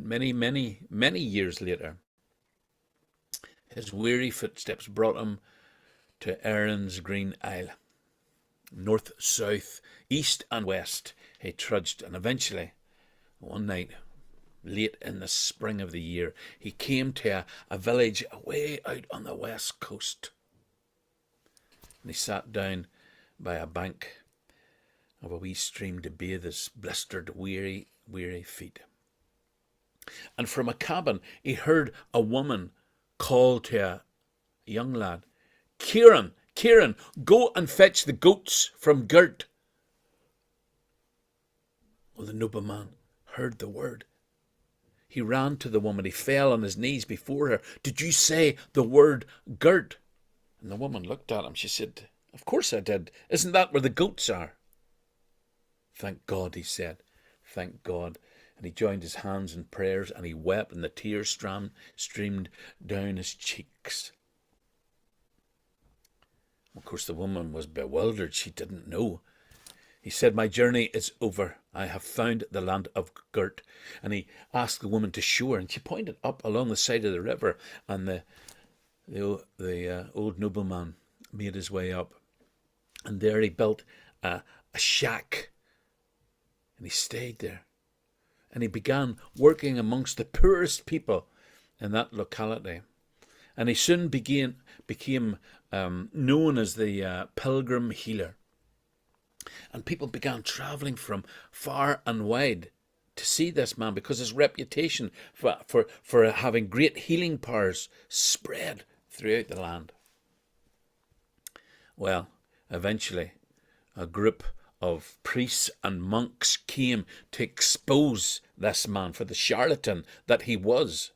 many years later, his weary footsteps brought him to Erin's green isle. North, south, east, and west he trudged, and eventually, one night, late in the spring of the year, he came to a village away out on the west coast. And he sat down by a bank of a wee stream to bathe his blistered, weary feet. And from a cabin he heard a woman call to a young lad, Kieran, Kieran, go and fetch the goats from Gert. Well, the nobleman heard the word. He ran to the woman. He fell on his knees before her. Did you say the word Gert? And the woman looked at him. She said, of course I did. Isn't that where the goats are? Thank God, he said. Thank God. And he joined his hands in prayers, and he wept, and the tears streamed down his cheeks. Of course, the woman was bewildered. She didn't know. He said, my journey is over. I have found the land of Gert. And he asked the woman to show her, and she pointed up along the side of the river, and the old nobleman made his way up. And there he built a shack, and he stayed there. And he began working amongst the poorest people in that locality. And he soon became known as the pilgrim healer. And people began travelling from far and wide to see this man, because his reputation for having great healing powers spread throughout the land. Well, eventually, a group of priests and monks came to expose this man for the charlatan that he was.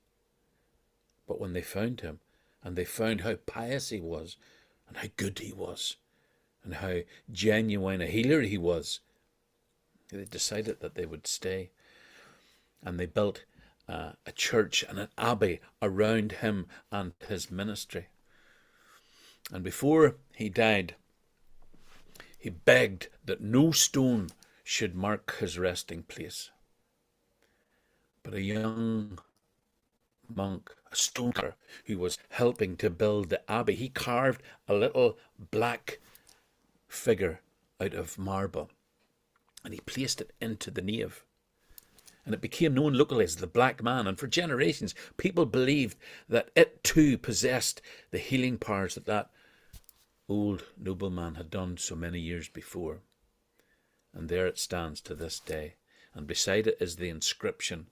But when they found him, and they found how pious he was, and how good he was, and how genuine a healer he was, they decided that they would stay. And they built a church and an abbey around him and his ministry. And before he died, he begged that no stone should mark his resting place. But a young monk, a stonecutter, who was helping to build the abbey, he carved a little black figure out of marble, and he placed it into the nave. And it became known locally as the Black Man, and for generations people believed that it too possessed the healing powers that old nobleman had done so many years before. And there it stands to this day, and beside it is the inscription,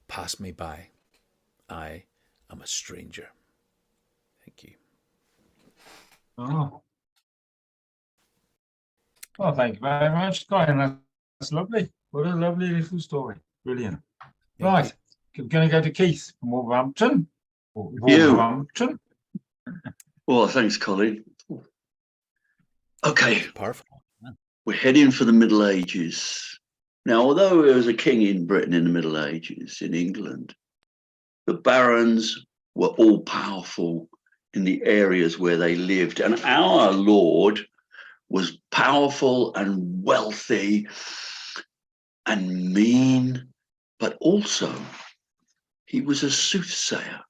pass me by, I am a stranger. Thank you. Oh. Well, thank you very much, Colin. That's lovely. What a lovely little story. Brilliant. Right. We're going to go to Keith from Wolverhampton. Wolverhampton. Well, thanks, Colin. Okay. Perfect. We're heading for the Middle Ages. Now, although there was a king in Britain in the Middle Ages, in England, the barons were all powerful in the areas where they lived. And our Lord was powerful and wealthy and mean, but also he was a soothsayer.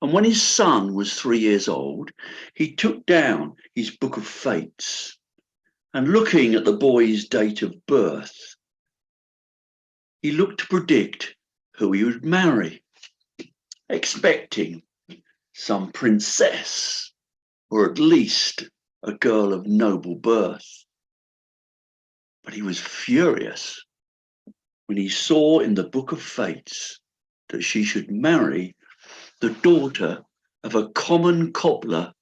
And when his son was 3 years old, he took down his book of fates, and looking at the boy's date of birth, he looked to predict who he would marry, expecting some princess, or at least a girl of noble birth. But he was furious when he saw in the book of fates that she should marry the daughter of a common cobbler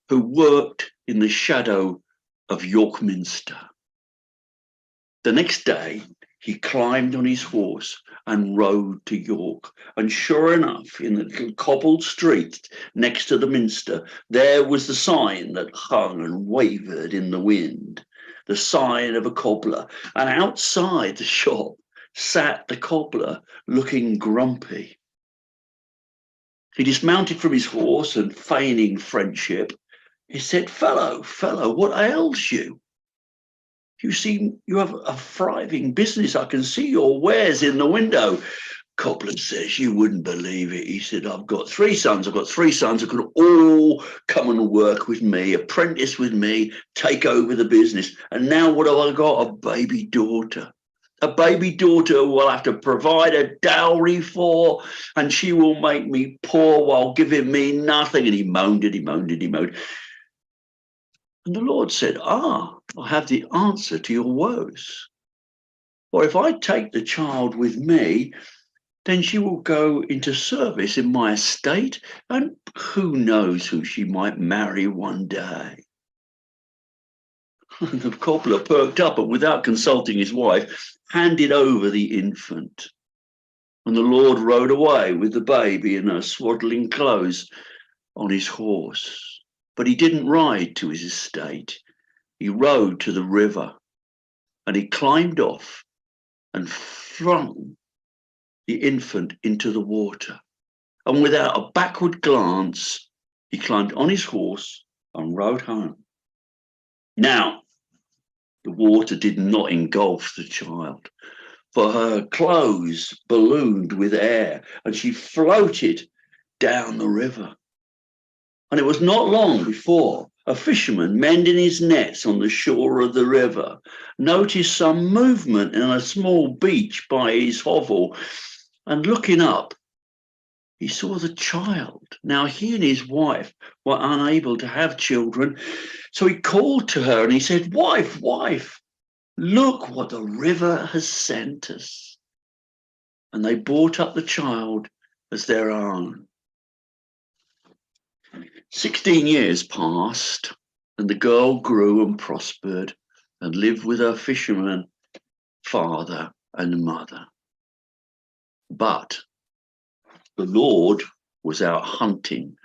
who worked in the shadow of York Minster. The next day, he climbed on his horse and rode to York. And sure enough, in the little cobbled street next to the Minster, there was the sign that hung and wavered in the wind, the sign of a cobbler. And outside the shop sat the cobbler looking grumpy. He dismounted from his horse and, feigning friendship, he said, fellow, what ails you? you have a thriving business. I can see your wares in the window. Copland says, you wouldn't believe it. He said, I've got 3 sons. I've got 3 sons who could all come and work with me, apprentice with me, take over the business. And now what have I got? A baby daughter. A baby daughter who will have to provide a dowry for, and she will make me poor while giving me nothing. And he moaned and he moaned and he moaned. And the Lord said, I have the answer to your woes. For if I take the child with me, then she will go into service in my estate, and who knows who she might marry one day. And the cobbler perked up and, without consulting his wife, handed over the infant. And the Lord rode away with the baby in her swaddling clothes on his horse. But he didn't ride to his estate. He rode to the river, and he climbed off and flung the infant into the water. And without a backward glance, he climbed on his horse and rode home. Now, the water did not engulf the child, for her clothes ballooned with air, and she floated down the river. And it was not long before a fisherman mending his nets on the shore of the river noticed some movement in a small beach by his hovel. And looking up, he saw the child. Now, he and his wife were unable to have children. So he called to her and he said, wife, look what the river has sent us. And they brought up the child as their own. 16 years passed, and the girl grew and prospered and lived with her fisherman father and mother. But the Lord was out hunting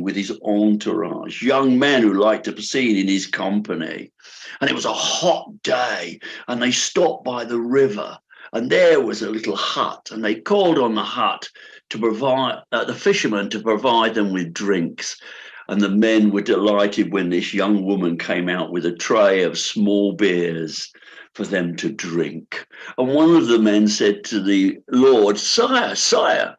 with his entourage, young men who liked to be seen in his company. And it was a hot day, and they stopped by the river, and there was a little hut, and they called on the hut to provide the fishermen to provide them with drinks. And the men were delighted when this young woman came out with a tray of small beers for them to drink. And one of the men said to the Lord, Sire,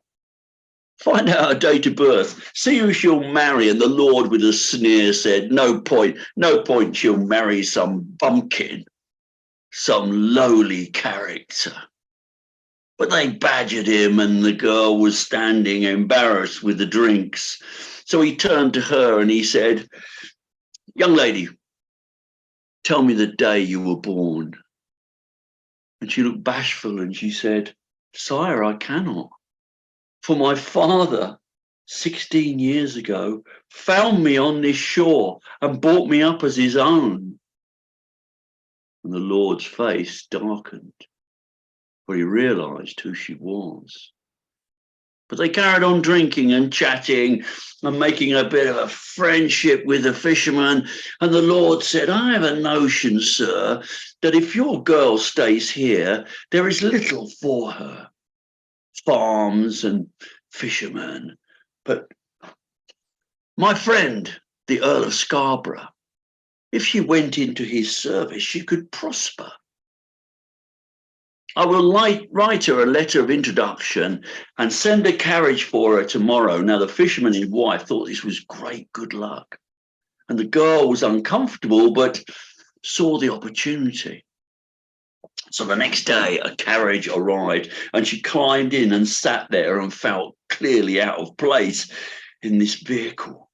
find out her date of birth, see who she'll marry. And the Lord, with a sneer, said, no point, she'll marry some bumpkin, some lowly character. But they badgered him, and the girl was standing embarrassed with the drinks. So he turned to her and he said, young lady, tell me the day you were born. And she looked bashful and she said, Sire, I cannot. For my father, 16 years ago, found me on this shore and brought me up as his own. And the Lord's face darkened, for he realized who she was. But they carried on drinking and chatting and making a bit of a friendship with the fisherman. And the Lord said, I have a notion, sir, that if your girl stays here, there is little for her. Farms and fishermen. But my friend, the Earl of Scarborough, if she went into his service, she could prosper. I will write her a letter of introduction and send a carriage for her tomorrow. Now, the fisherman and his wife thought this was great good luck. And the girl was uncomfortable, but saw the opportunity. So the next day, a carriage arrived, and she climbed in and sat there and felt clearly out of place in this vehicle.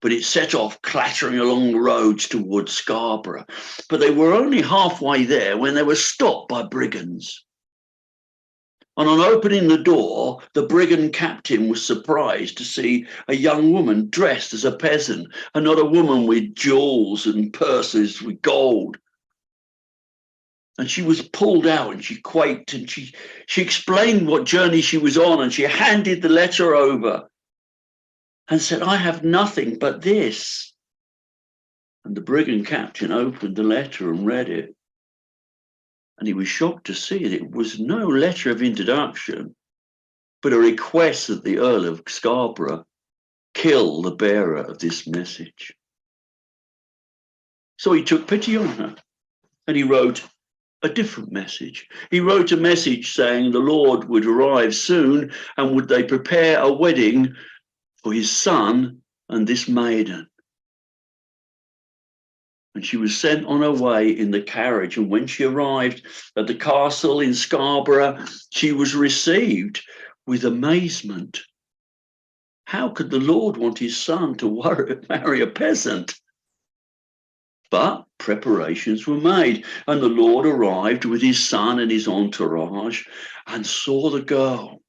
But it set off clattering along the roads towards Scarborough. But they were only halfway there when they were stopped by brigands. And on opening the door, the brigand captain was surprised to see a young woman dressed as a peasant, and not a woman with jewels and purses with gold. And she was pulled out and she quaked, and she explained what journey she was on, and she handed the letter over and said, I have nothing but this. And the brigand captain opened the letter and read it. And he was shocked to see that it was no letter of introduction, but a request that the Earl of Scarborough kill the bearer of this message. So he took pity on her And he wrote a different message. He wrote a message saying the Lord would arrive soon and would they prepare a wedding for his son and this maiden. And she was sent on her way in the carriage. And when she arrived at the castle in Scarborough, she was received with amazement. How could the Lord want his son to marry a peasant? But preparations were made, and the Lord arrived with his son and his entourage and saw the girl.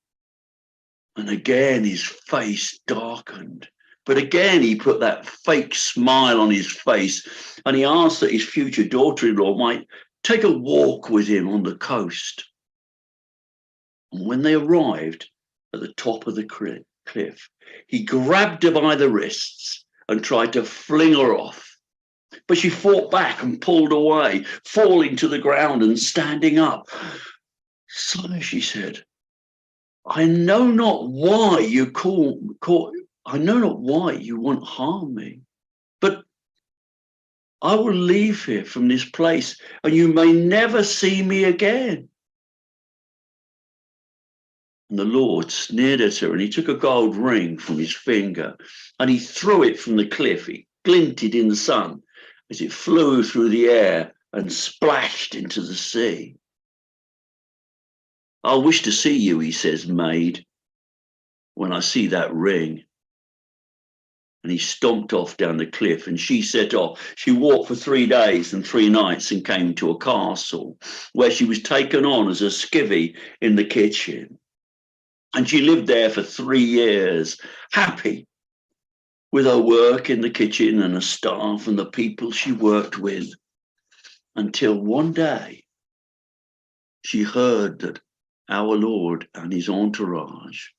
And again his face darkened. But again he put that fake smile on his face, and he asked that his future daughter-in-law might take a walk with him on the coast. And when they arrived at the top of the cliff, he grabbed her by the wrists and tried to fling her off. But she fought back and pulled away, falling to the ground and standing up. "Sire," she said, I know not why you I know not why you won't harm me, but I will leave here from this place and you may never see me again. And the Lord sneered at her, and he took a gold ring from his finger and he threw it from the cliff. It glinted in the sun as it flew through the air and splashed into the sea. "I'll wish to see you," he says, "maid, when I see that ring." And he stomped off down the cliff, and she set off. She walked for 3 days and 3 nights and came to a castle where she was taken on as a skivvy in the kitchen. And she lived there for 3 years, happy with her work in the kitchen and her staff and the people she worked with, until one day she heard that our Lord and his entourage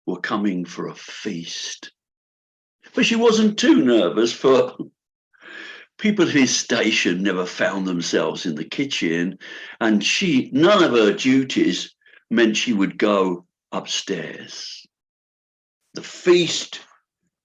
were coming for a feast. But she wasn't too nervous, for people at his station never found themselves in the kitchen, and none of her duties meant she would go upstairs. The feast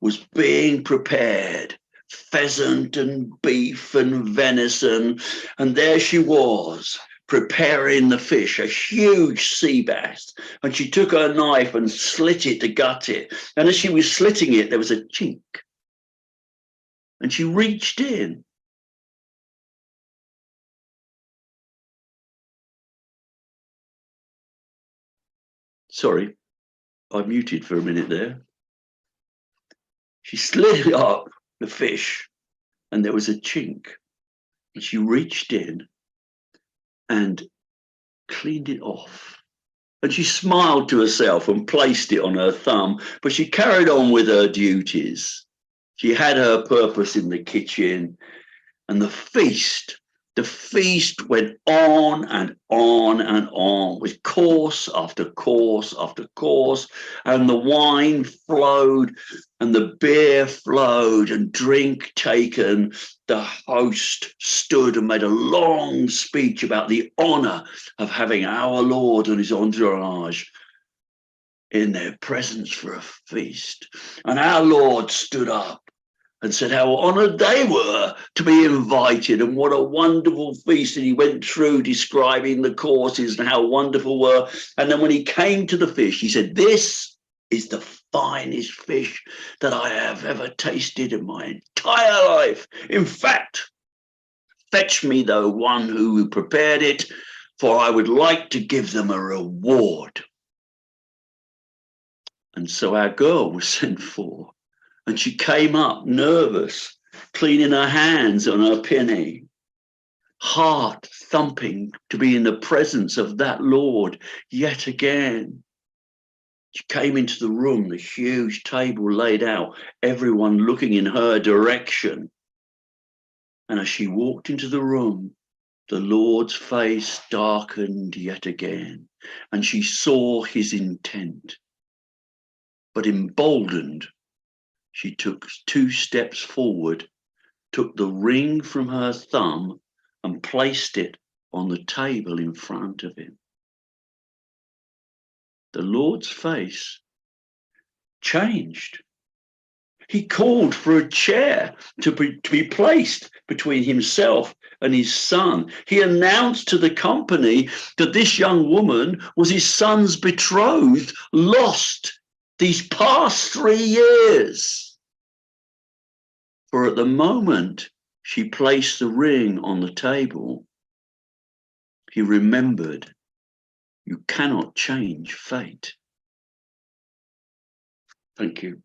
was being prepared, pheasant and beef and venison, and there she was, preparing the fish, a huge sea bass, and she took her knife and slit it to gut it. And as she was slitting it, there was a chink, and she reached in. Sorry, I muted for a minute there. She slid up the fish, and there was a chink, and she reached in and cleaned it off. And she smiled to herself and placed it on her thumb, but she carried on with her duties. She had her purpose in the kitchen, and the feast went on and on and on, with course after course after course, and the wine flowed and the beer flowed and drink taken. The host stood and made a long speech about the honor of having our Lord and his entourage in their presence for a feast. And our Lord stood up and said how honored they were to be invited and what a wonderful feast. And he went through describing the courses and how wonderful were. And then when he came to the fish, he said, "This is the finest fish that I have ever tasted in my entire life. In fact, fetch me the one who prepared it, for I would like to give them a reward." And so our girl was sent for. And she came up nervous, cleaning her hands on her penny, heart thumping to be in the presence of that Lord yet again. She came into the room, the huge table laid out, everyone looking in her direction. And as she walked into the room, the Lord's face darkened yet again, and she saw his intent. But emboldened, she took 2 steps forward, took the ring from her thumb and placed it on the table in front of him. The Lord's face changed. he called for a chair to be placed between himself and his son. He announced to the company that this young woman was his son's betrothed, lost these past 3 years. For at the moment she placed the ring on the table, he remembered, you cannot change fate. Thank you.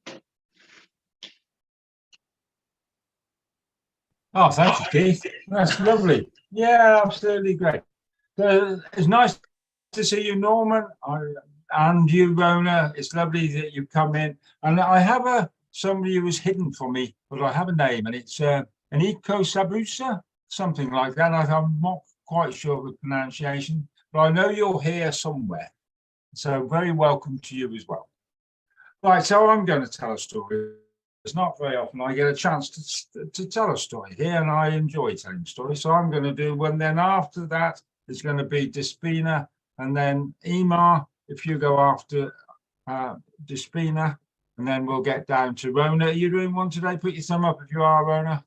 Oh, thank you, Keith. That's lovely. Yeah, absolutely great. So it's nice to see you, Norman, and you, Rona. It's lovely that you come in. And I have somebody who was hidden for me, but I have a name, and it's Eniko Sabusa, something like that. I'm not quite sure of the pronunciation, but I know you're here somewhere. So very welcome to you as well. Right, so I'm going to tell a story. It's not very often I get a chance to tell a story here, and I enjoy telling stories. So I'm going to do one. Then after that, it's going to be Despina, and then Emar, if you go after Despina, and then we'll get down to Rona. Are you doing one today? Put your thumb up if you are, Rona.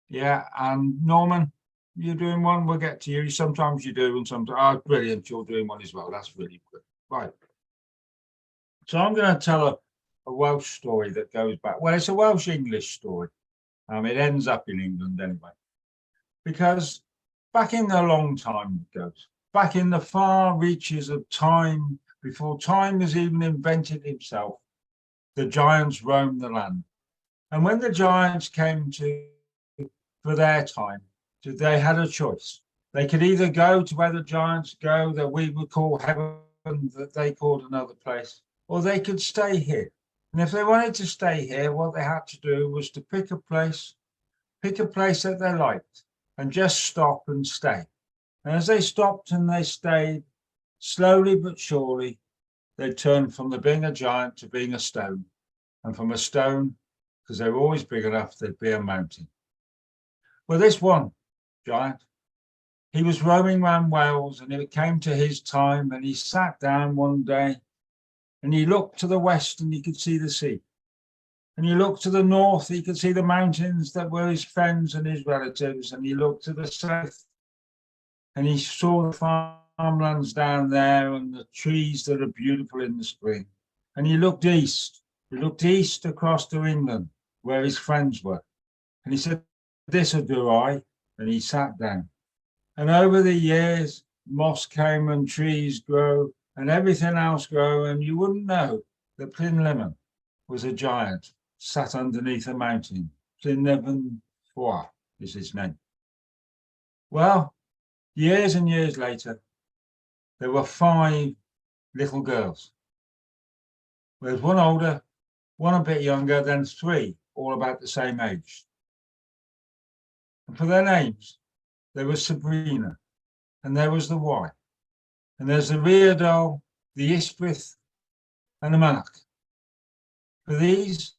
Yeah, and Norman, you doing one? We'll get to you. Sometimes you do, and sometimes, oh, brilliant, you're doing one as well. That's really good. Right. So I'm going to tell a Welsh story that goes back. Well, it's a Welsh-English story. It ends up in England anyway. Because back in the long time it goes, back in the far reaches of time, before time was even invented itself, the giants roamed the land. And when the giants came for their time, they had a choice. They could either go to where the giants go, that we would call heaven, that they called another place, or they could stay here. And if they wanted to stay here, what they had to do was to pick a place that they liked, and just stop and stay. And as they stopped and they stayed, slowly but surely, they turned from being a giant to being a stone. And from a stone, because they were always big enough, they'd be a mountain. Well, this one giant, he was roaming around Wales, and it came to his time, and he sat down one day, and he looked to the west and he could see the sea. And he looked to the north, he could see the mountains that were his friends and his relatives. And he looked to the south and he saw the farmlands down there and the trees that are beautiful in the spring. And he looked east across to England where his friends were. And he said, this'll do I. And he sat down. And over the years, moss came and trees grew and everything else grew, and you wouldn't know that Plynlimmon was a giant sat underneath a mountain. Plynlimmon Four is his name. Well, years and years later, there were 5 little girls. There's one older, one a bit younger, then 3, all about the same age. And for their names, there was Sabrina, and there was the Y. And there's the Rheodol, the Ysbryth, and the Mynach. For these,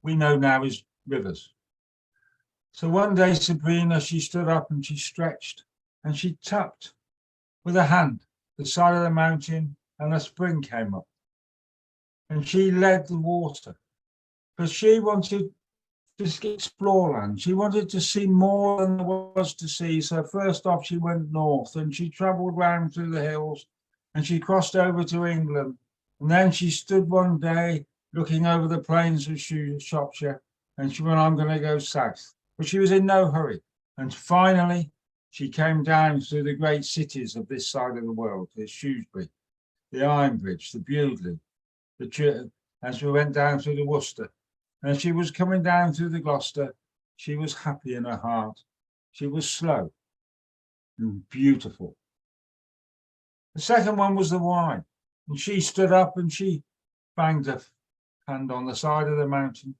we know now as rivers. So one day, Sabrina, she stood up and she stretched and she tapped with her hand the side of the mountain, and a spring came up. And she led the water, because she wanted to explore land. She wanted to see more than there was to see. So first off, she went north and she travelled round through the hills and she crossed over to England. And then she stood one day looking over the plains of Shropshire and she went, I'm going to go south. But she was in no hurry. And finally, she came down through the great cities of this side of the world. There's Shrewsbury, the Ironbridge, the Bewdley, as we went down through the Worcester. And she was coming down through the Gloucester. She was happy in her heart. She was slow and beautiful. The second one was the Y. And she stood up and she banged her hand on the side of the mountain.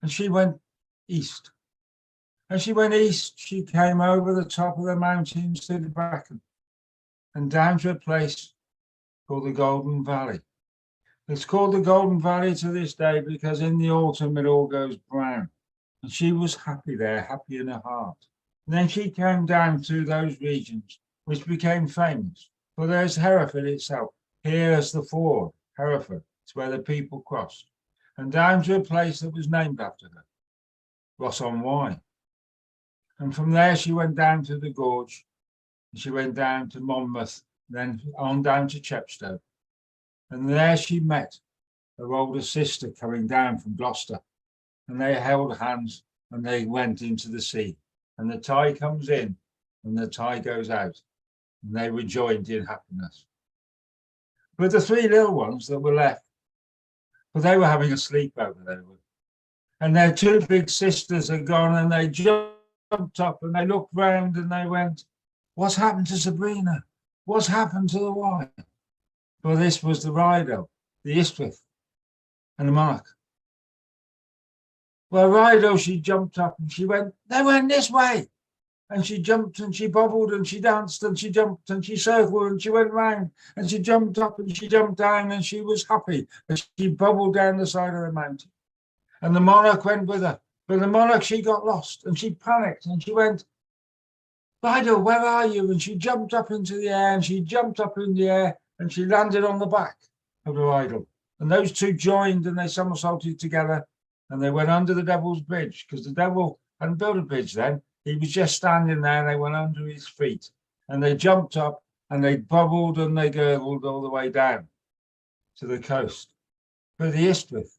And she went east. As she went east, she came over the top of the mountains to the Brecon and down to a place called the Golden Valley. It's called the Golden Valley to this day because in the autumn it all goes brown. And she was happy there, happy in her heart. And then she came down through those regions, which became famous. For there's Hereford itself. Here's the ford, Hereford. It's where the people crossed. and down to a place that was named after her, Ross-on-Wye. And from there she went down to the gorge, and she went down to Monmouth, then on down to Chepstow. And there she met her older sister coming down from Gloucester, and they held hands and they went into the sea. And the tide comes in and the tide goes out, and they were joined in happiness. But the three little ones that were left, but they were having a sleepover there. And their two big sisters are gone, and they jumped up and they looked round and they went, "What's happened to Sabrina? What's happened to the wife?" Well, this was the Rheidol, the Ystwyth, and the Monarch. Well, Rheidol, she jumped up and she went, "They went this way." And she jumped and she bobbled and she danced and she jumped and she circled and she went round and she jumped up and she jumped down and she was happy and she bobbled down the side of the mountain. And the Monarch went with her. But the Monarch, she got lost and she panicked and she went, "Rheidol, where are you?" And she jumped up into the air and she jumped up in the air and she landed on the back of the Rheidol. And those two joined and they somersaulted together and they went under the Devil's Bridge, because the Devil hadn't built a bridge then. He was just standing there, and they went under his feet, and they jumped up, and they bubbled and they gurgled all the way down to the coast. But the Ystwyth,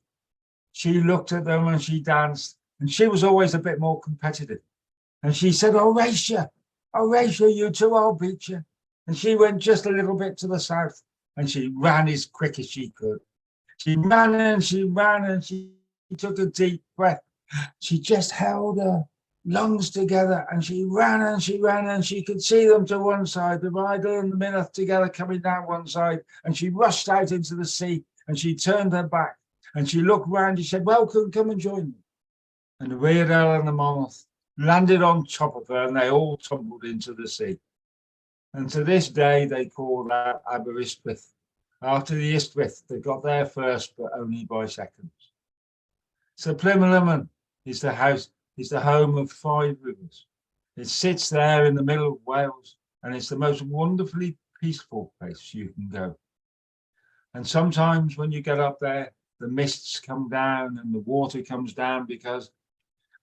she looked at them and she danced, and she was always a bit more competitive. And she said, "I'll race you, you two, I'll beat you." And she went just a little bit to the south, and she ran as quick as she could. She ran and she ran, and she took a deep breath. She just held her lungs together and she ran and she ran, and she could see them to one side, the Rheidol and the Minnoth together coming down one side, and she rushed out into the sea and she turned her back and she looked round. She said, "Welcome, come and join me." And the Rheidol and the Monmouth landed on top of her and they all tumbled into the sea. And to this day they call that Aberystwyth, after the Ystwyth that got there first but only by seconds. So Plymouth is the house, is the home of 5 rivers. It sits there in the middle of Wales, and it's the most wonderfully peaceful place you can go. And sometimes when you get up there, the mists come down and the water comes down, because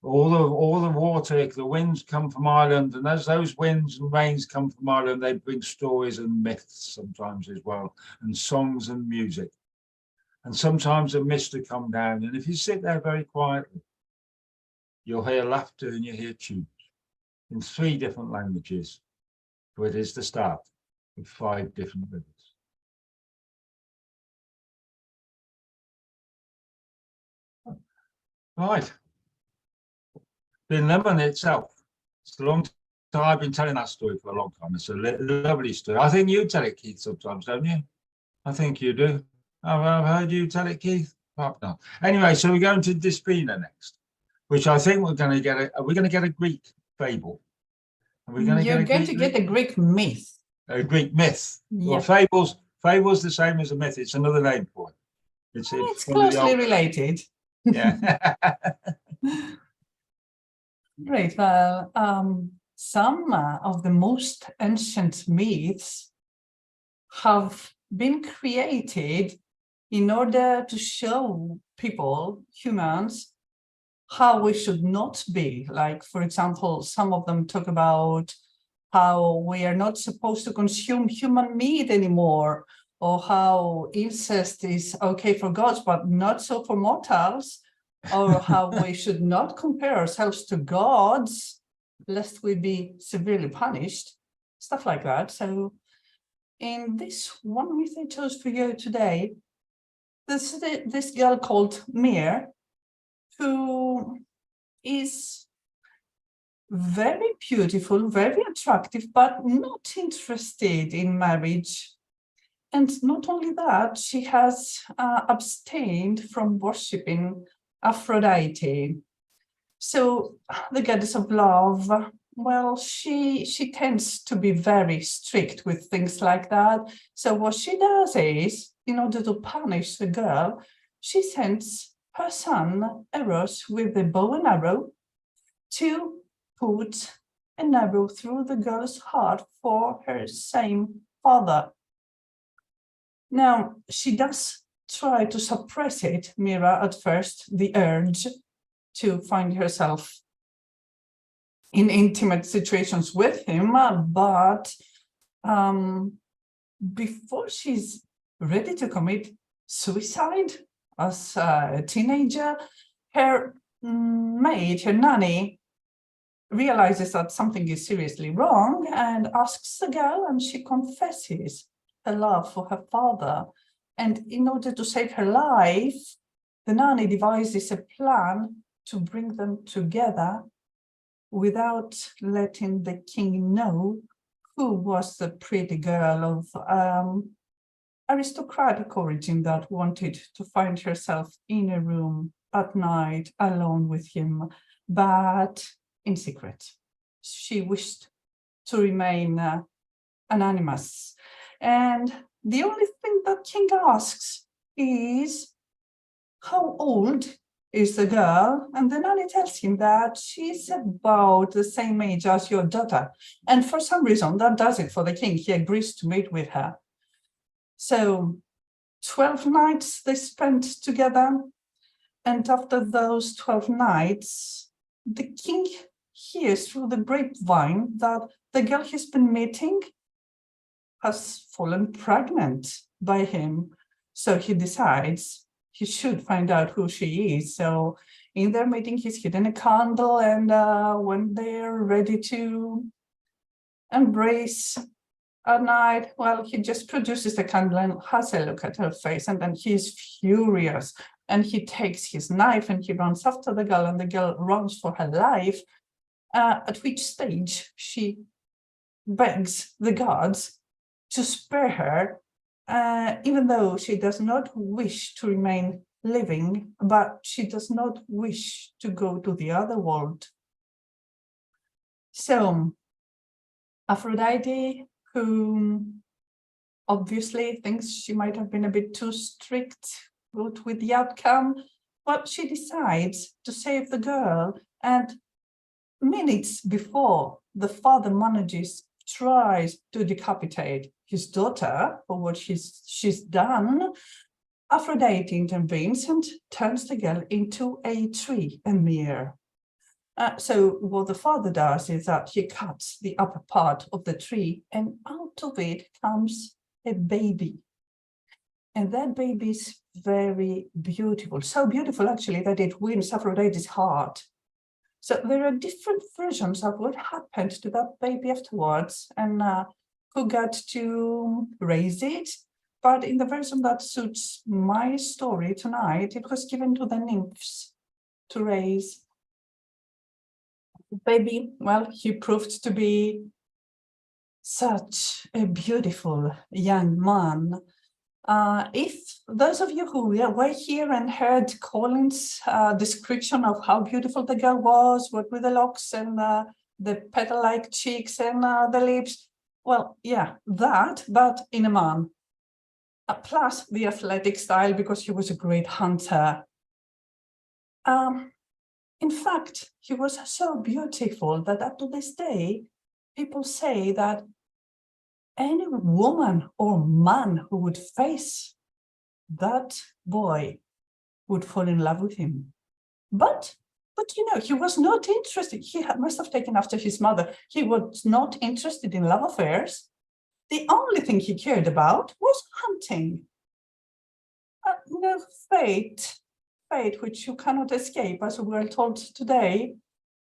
all the water, the winds come from Ireland, and as those winds and rains come from Ireland, they bring stories and myths sometimes as well, and songs and music. And sometimes the mist will come down, and if you sit there very quietly, you'll hear laughter and you hear tunes in 3 different languages, for it is the start of 5 different rivers. Right. Plynlimmon itself, it's a long time. I've been telling that story for a long time. It's a lovely story. I think you tell it, Keith, sometimes, don't you? I think you do. I've heard you tell it, Keith. Perhaps not. Anyway, so we're going to Despina next, which I think we're going to get. Are we going to get a Greek fable? Are we going to You're going to get a Greek myth. A Greek myth. Yeah. Well, fable's the same as a myth. It's another name for it. It's Closely related. Yeah. Great. Well, some of the most ancient myths have been created in order to show people, humans, how we should not be. Like, for example, some of them talk about how we are not supposed to consume human meat anymore, or how incest is okay for gods, but not so for mortals, or how we should not compare ourselves to gods, lest we be severely punished, stuff like that. So in this one myth I chose for you today, this girl called Mir, who is very beautiful, very attractive, but not interested in marriage. And not only that, she has abstained from worshipping Aphrodite. So the goddess of love, well, she tends to be very strict with things like that. So what she does is, in order to punish the girl, she sends her son Eros with a bow and arrow to put an arrow through the girl's heart for her same father. Now, she does tried to suppress it, Mira, at first, the urge to find herself in intimate situations with him, but before she's ready to commit suicide as a teenager, her maid, her nanny, realizes that something is seriously wrong and asks the girl, and she confesses her love for her father. And in order to save her life, the nanny devises a plan to bring them together without letting the king know who was the pretty girl of aristocratic origin that wanted to find herself in a room at night alone with him, but in secret. She wished to remain anonymous. And the only thing that king asks is, how old is the girl? And the nanny tells him that she's about the same age as your daughter. And for some reason, that does it for the king. He agrees to meet with her. So 12 nights they spent together. And after those 12 nights, the king hears through the grapevine that the girl he's been meeting has fallen pregnant by him. So he decides he should find out who she is. So in their meeting, he's hidden a candle, and when they're ready to embrace at night, well, he just produces the candle and has a look at her face, and then he's furious. And he takes his knife and he runs after the girl, and the girl runs for her life, at which stage she begs the gods to spare her, even though she does not wish to remain living, but she does not wish to go to the other world. So Aphrodite, who obviously thinks she might have been a bit too strict with the outcome, well, she decides to save the girl, and minutes before the father tries to decapitate his daughter for what she's done, Aphrodite intervenes and turns the girl into a tree, a mere. So what the father does is that he cuts the upper part of the tree, and out of it comes a baby. And that baby is very beautiful, so beautiful actually that it wins Aphrodite's heart. So there are different versions of what happened to that baby afterwards and who got to raise it. But in the version that suits my story tonight, it was given to the nymphs to raise. The baby, well, he proved to be such a beautiful young man. If those of you who were here and heard Colin's description of how beautiful the girl was, what with the locks and the petal-like cheeks and the lips, well, yeah, that, but in a man. Plus the athletic style, because he was a great hunter. In fact, he was so beautiful that up to this day, people say that any woman or man who would face that boy would fall in love with him. But you know, he was not interested. He must have taken after his mother. He was not interested in love affairs. The only thing he cared about was hunting. You know, fate, which you cannot escape, as we were told today,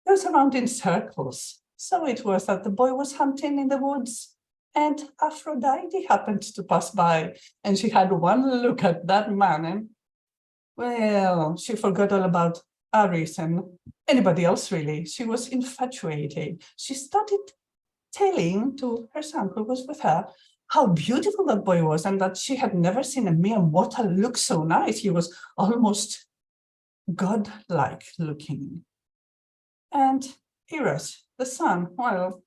goes around in circles. So it was that the boy was hunting in the woods, and Aphrodite happened to pass by, and she had one look at that man, and, well, she forgot all about Ares and anybody else, really. She was infatuated. She started telling to her son, who was with her, how beautiful that boy was, and that she had never seen a mere mortal look so nice. He was almost godlike looking. And Eros, the son, well,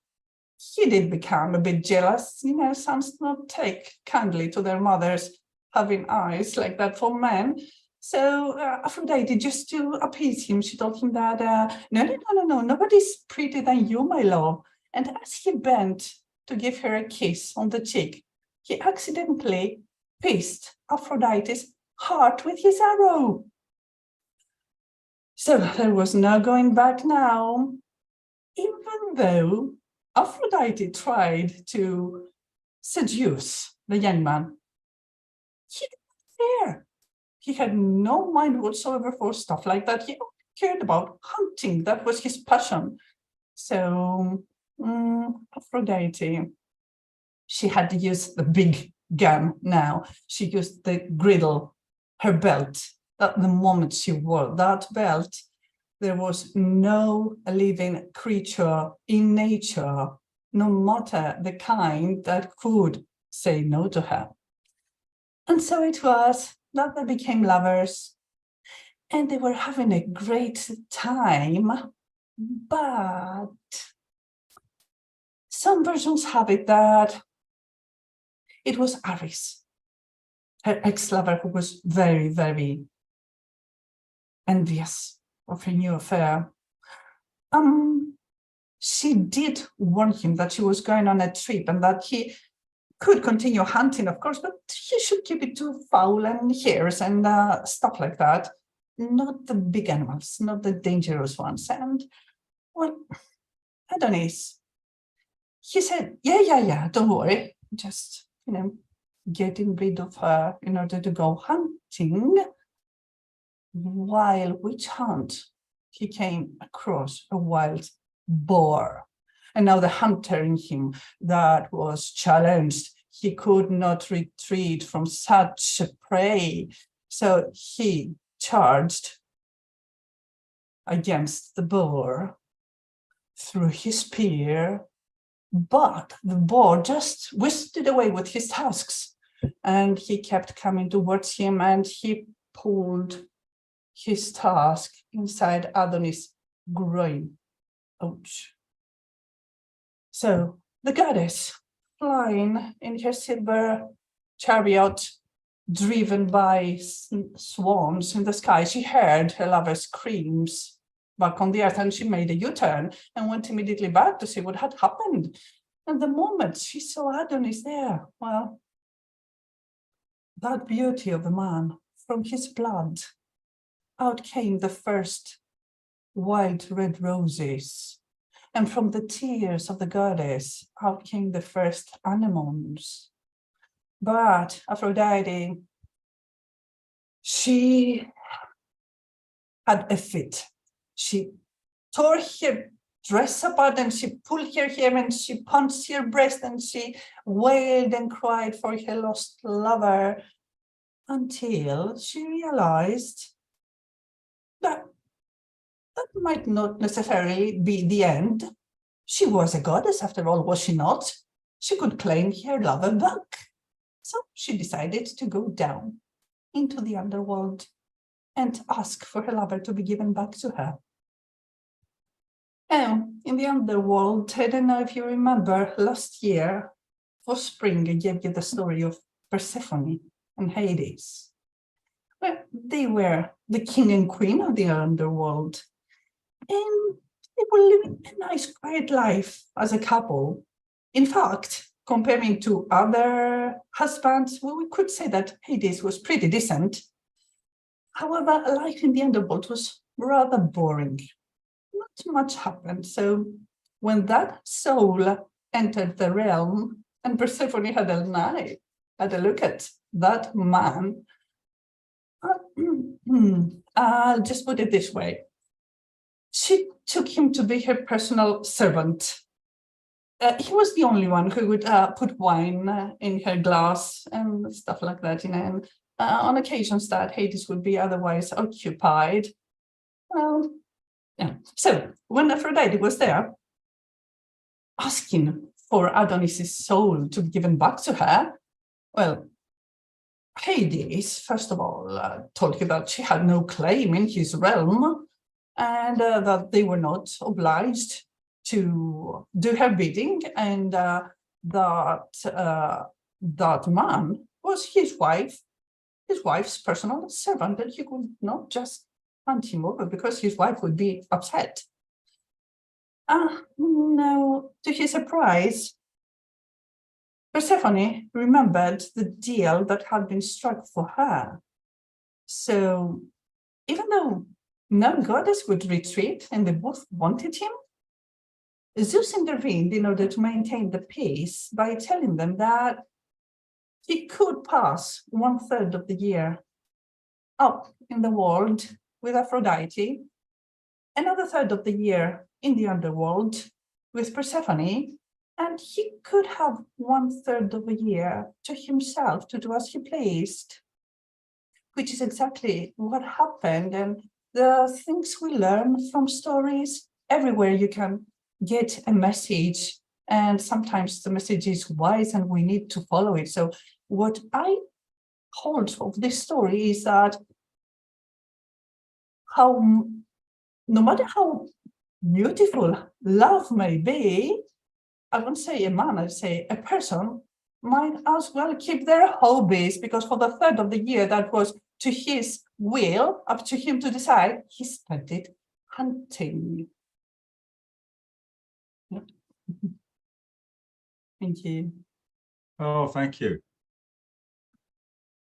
he did become a bit jealous. You know, sons do not take kindly to their mothers having eyes like that for men. So Aphrodite, just to appease him, she told him that, no, nobody's prettier than you, my love. And as he bent to give her a kiss on the cheek, he accidentally pierced Aphrodite's heart with his arrow. So there was no going back now. Even though Aphrodite tried to seduce the young man, he didn't care. He had no mind whatsoever for stuff like that. He cared about hunting. That was his passion. So Aphrodite, she had to use the big gun now. She used the griddle, her belt. At the moment she wore that belt, there was no living creature in nature, no matter the kind, that could say no to her. And so it was that they became lovers, and they were having a great time. But some versions have it that it was Ares, her ex-lover, who was very, very envious of her new affair. She did warn him that she was going on a trip and that he could continue hunting, of course, but he should keep it to fowl and hares and stuff like that. Not the big animals, not the dangerous ones. And, well, Adonis, he said, yeah, don't worry, just, getting rid of her in order to go hunting. While witch hunt, he came across a wild boar. And now the hunter in him that was challenged, he could not retreat from such a prey. So he charged against the boar, threw his spear, but the boar just whisked it away with his tusks. And he kept coming towards him, and he pulled his tusk inside Adonis' groin. Ouch. So the goddess, flying in her silver chariot, driven by swans in the sky, she heard her lover's screams back on the earth, and she made a U-turn and went immediately back to see what had happened. And the moment she saw Adonis there, well, that beauty of a man, from his blood, out came the first wild red roses. And from the tears of the goddess, out came the first anemones. But Aphrodite, she had a fit. She tore her dress apart, and she pulled her hair, and she punched her breast, and she wailed and cried for her lost lover, until she realized that that might not necessarily be the end. She was a goddess after all, was she not? She could claim her lover back. So she decided to go down into the underworld and ask for her lover to be given back to her. In the underworld, I don't know if you remember, last year for spring, I gave you the story of Persephone and Hades. Well, they were the king and queen of the underworld, and they were living a nice, quiet life as a couple. In fact, comparing to other husbands, well, we could say that Hades was pretty decent. However, life in the underworld was rather boring. Not much happened. So when that soul entered the realm and Persephone had a look at that man, I'll just put it this way. She took him to be her personal servant. He was the only one who would put wine in her glass and stuff like that, and on occasions that Hades would be otherwise occupied. Well, yeah. So when Aphrodite was there, asking for Adonis' soul to be given back to her, well, Hades, first of all, told her that she had no claim in his realm, and that they were not obliged to do her bidding, and that man was his wife's personal servant, and he could not just hand him over because his wife would be upset. Now, to his surprise, Persephone remembered the deal that had been struck for her. So even though none goddess would retreat and they both wanted him, Zeus intervened in order to maintain the peace by telling them that he could pass 1/3 of the year up in the world with Aphrodite, another third of the year in the underworld with Persephone, and he could have 1/3 of a year to himself to do as he pleased, which is exactly what happened. And the things we learn from stories, everywhere you can get a message, and sometimes the message is wise and we need to follow it. So what I hold of this story is that no matter how beautiful love may be, I won't say a man, I'd say a person might as well keep their hobbies, because for the third of the year that was to his will, up to him to decide, he spent it hunting. Yeah. Thank you. Oh, thank you.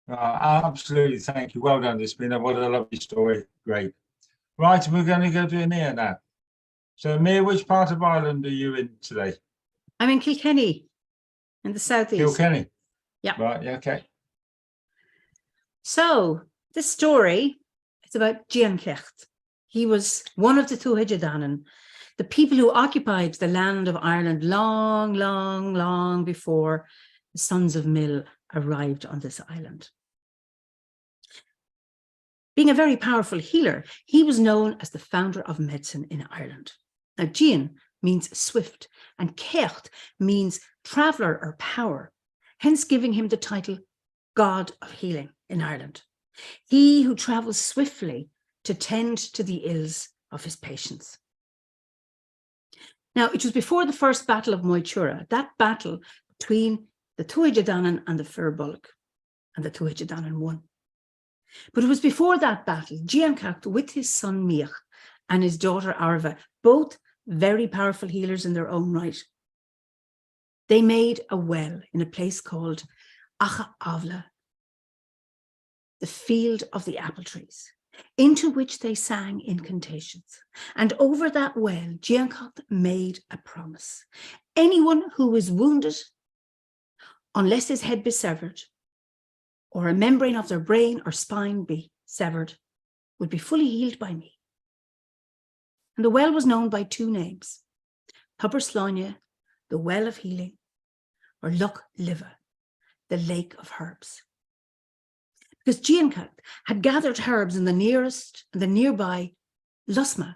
Absolutely, thank you. Well done, Despina. What a lovely story. Great. Right, we're going to go to Amir now. So, Amir, which part of Ireland are you in today? I'm in Kilkenny, in the southeast. Kilkenny. Yeah. Right, okay. So this story is about Giancecht. He was one of the Tuatha Dé Danann, the people who occupied the land of Ireland long, long, long before the sons of Mill arrived on this island. Being a very powerful healer, he was known as the founder of medicine in Ireland. Now, Gian means swift, and Cecht means traveller or power, hence giving him the title God of Healing in Ireland. He who travels swiftly to tend to the ills of his patients. Now, it was before the first battle of Moytura, that battle between the Tuatha Dé Danann and the Fir Bolg, and the Tuatha Dé Danann won. But it was before that battle, Giancecht with his son Miach and his daughter Arva, both very powerful healers in their own right. They made a well in a place called Acha Avla, the field of the apple trees, into which they sang incantations. And over that well, Giancecht made a promise. Anyone who is wounded, unless his head be severed, or a membrane of their brain or spine be severed, would be fully healed by me. And the well was known by two names, Tuber Slania, the well of healing, or Loch Liva, the lake of herbs. Because Giancecht had gathered herbs in the nearest and the nearby Lusma,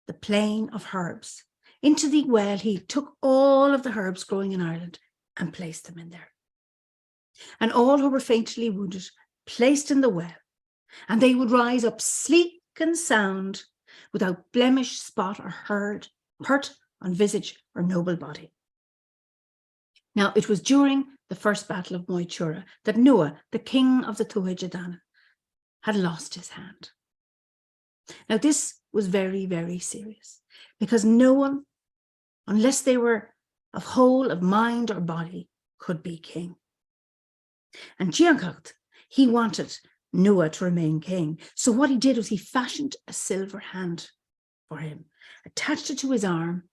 the plain of herbs. Into the well, he took all of the herbs growing in Ireland and placed them in there. And all who were fatally wounded placed in the well, and they would rise up sleek and sound, without blemish, spot, or hurt on visage or noble body. Now, it was during the first battle of Moytura that Nua, the king of the Tuatha Dé Danann, had lost his hand. Now, this was very, very serious, because no one, unless they were of whole of mind or body, could be king. And Giancecht, he wanted Nua to remain king. So what he did was he fashioned a silver hand for him, attached it to his arm,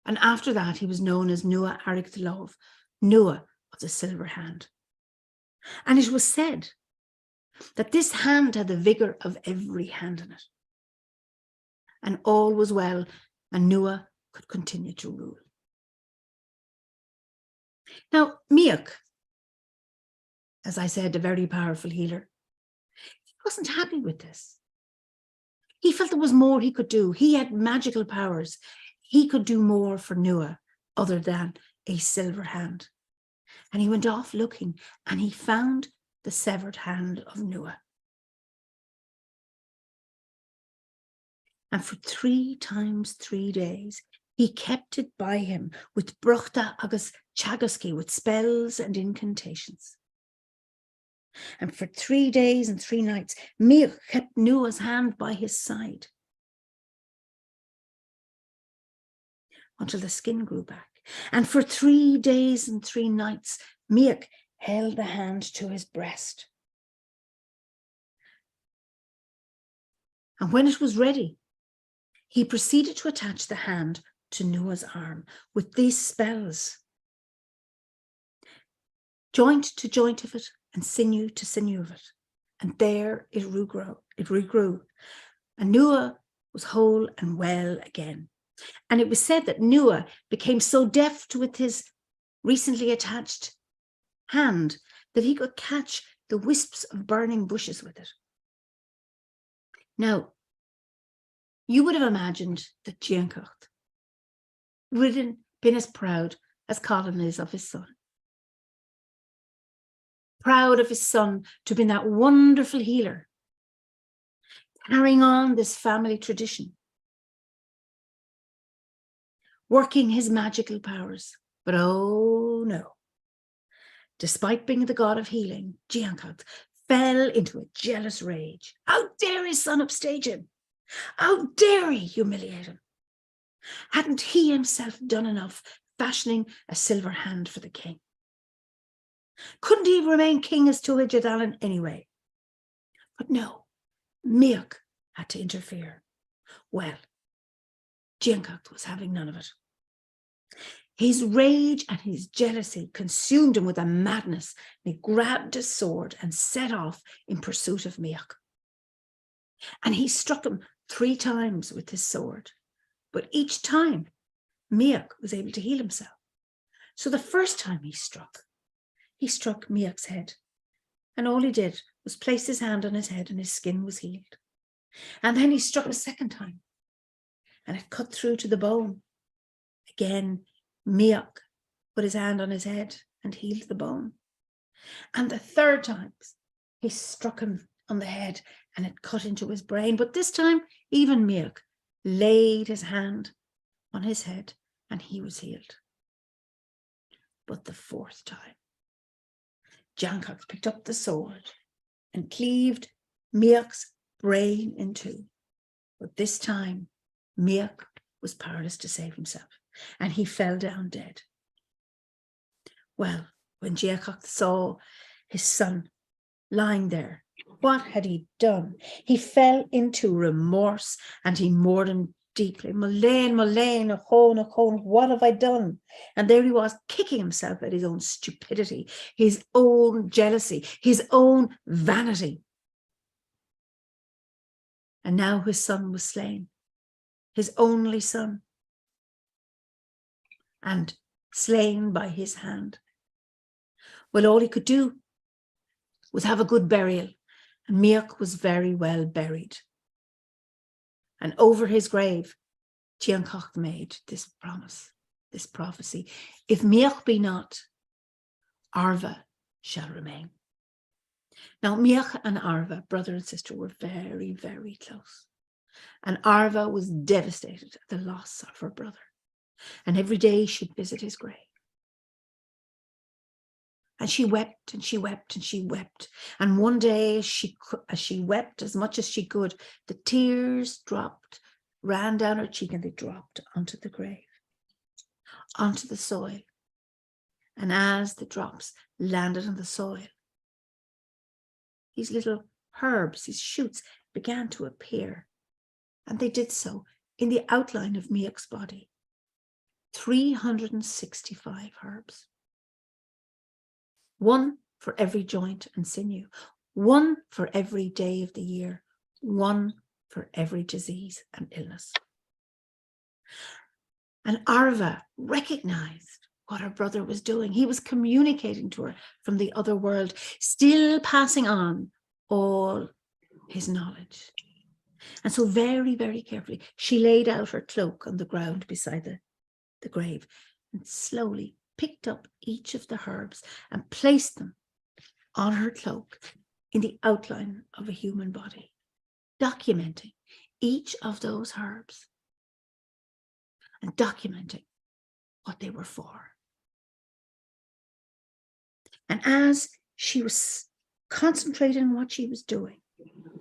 and after that he was known as Nua Arik the Love, Nua of the silver hand. And it was said that this hand had the vigour of every hand in it. And all was well, and Nua could continue to rule. Now, Miach, as I said, a very powerful healer, he wasn't happy with this. He felt there was more he could do. He had magical powers. He could do more for Nua other than a silver hand. And he went off looking, and he found the severed hand of Nua. And for 3 times 3 days, he kept it by him with bruchta agus chagaski, with spells and incantations. And for 3 days and 3 nights, Miach kept Nua's hand by his side until the skin grew back. And for 3 days and 3 nights, Miach held the hand to his breast. And when it was ready, he proceeded to attach the hand to Nua's arm with these spells. Joint to joint of it, and sinew to sinew of it. And there it regrew. And Nua was whole and well again. And it was said that Nua became so deft with his recently attached hand that he could catch the wisps of burning bushes with it. Now, you would have imagined that Giancocht would have been as proud as Colin is of his son. Proud of his son to have been that wonderful healer, carrying on this family tradition, working his magical powers. But oh no, despite being the god of healing, Giancocht fell into a jealous rage. How dare his son upstage him? How dare he humiliate him? Hadn't he himself done enough fashioning a silver hand for the king? Couldn't he remain king as Tuatha Dé Danann anyway? But no, Miach had to interfere. Well, Giancocht was having none of it. His rage and his jealousy consumed him with a madness. He grabbed his sword and set off in pursuit of Miach. And he struck him 3 times with his sword. But each time, Miach was able to heal himself. So the first time he struck Miach's head. And all he did was place his hand on his head and his skin was healed. And then he struck a second time. And it cut through to the bone. Again, Miach put his hand on his head and healed the bone. And the third time, he struck him on the head and it cut into his brain. But this time, even Miach laid his hand on his head and he was healed. But the fourth time, Giancocht picked up the sword and cleaved Miach's brain in 2. But this time, Miach was powerless to save himself, and he fell down dead. Well, when Giancocht saw his son lying there, what had he done? He fell into remorse, and he mourned him deeply. Mullane, Mullane, Achone, Achone, what have I done? And there he was, kicking himself at his own stupidity, his own jealousy, his own vanity. And now his son was slain, his only son, and slain by his hand. Well, all he could do was have a good burial, and Miach was very well buried. And over his grave, Giancocht made this promise, this prophecy: if Miach be not, Arva shall remain. Now, Miach and Arva, brother and sister, were very, very close. And Arva was devastated at the loss of her brother. And every day she'd visit his grave. And she wept and she wept and she wept. And one day, as she wept as much as she could, the tears ran down her cheek, and they dropped onto the grave, onto the soil. And as the drops landed on the soil, these little herbs, these shoots, began to appear. And they did so in the outline of Miach's body. 365 herbs. 1 for every joint and sinew. 1 for every day of the year. 1 for every disease and illness. And Arva recognized what her brother was doing. He was communicating to her from the other world, still passing on all his knowledge. And so very, very carefully, she laid out her cloak on the ground beside the grave and slowly picked up each of the herbs and placed them on her cloak in the outline of a human body, documenting each of those herbs and documenting what they were for. And as she was concentrating on what she was doing,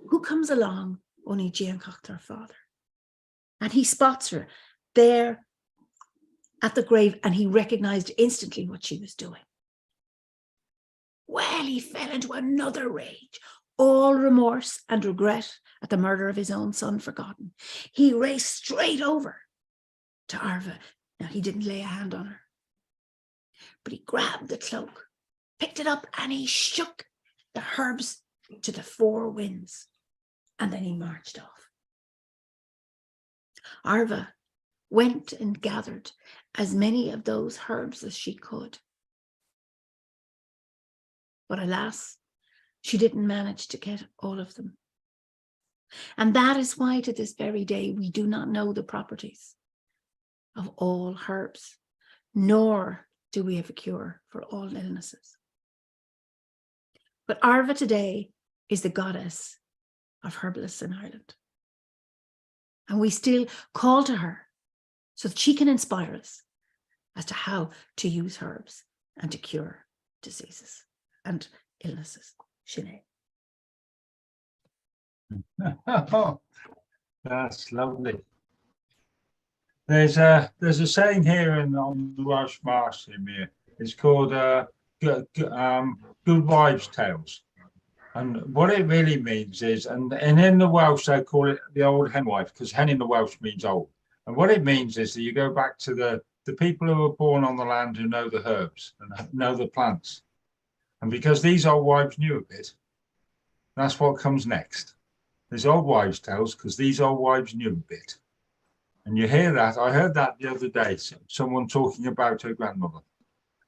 who comes along? Only Giancocht, her father. And he spots her there at the grave, and he recognized instantly what she was doing. Well, he fell into another rage. all remorse and regret at the murder of his own son forgotten, he raced straight over to Arva. Now, he didn't lay a hand on her, but he grabbed the cloak, picked it up, and he shook the herbs to the four winds, and then he marched off. Arva went and gathered as many of those herbs as she could. But alas, she didn't manage to get all of them. And that is why to this very day, we do not know the properties of all herbs, nor do we have a cure for all illnesses. But Arva today is the goddess of herbalists in Ireland. And we still call to her so that she can inspire us as to how to use herbs and to cure diseases and illnesses. Sinead. That's lovely. There's a saying here on the Welsh Marsh here. It's called good wives' tales, and what it really means is, and in the Welsh they call it the old hen wife, because hen in the Welsh means old, and what it means is that you go back to the people who were born on the land who know the herbs and know the plants, and because these old wives knew a bit, that's what comes next. There's old wives' tales because these old wives knew a bit. And you hear that. I heard that the other day, someone talking about her grandmother.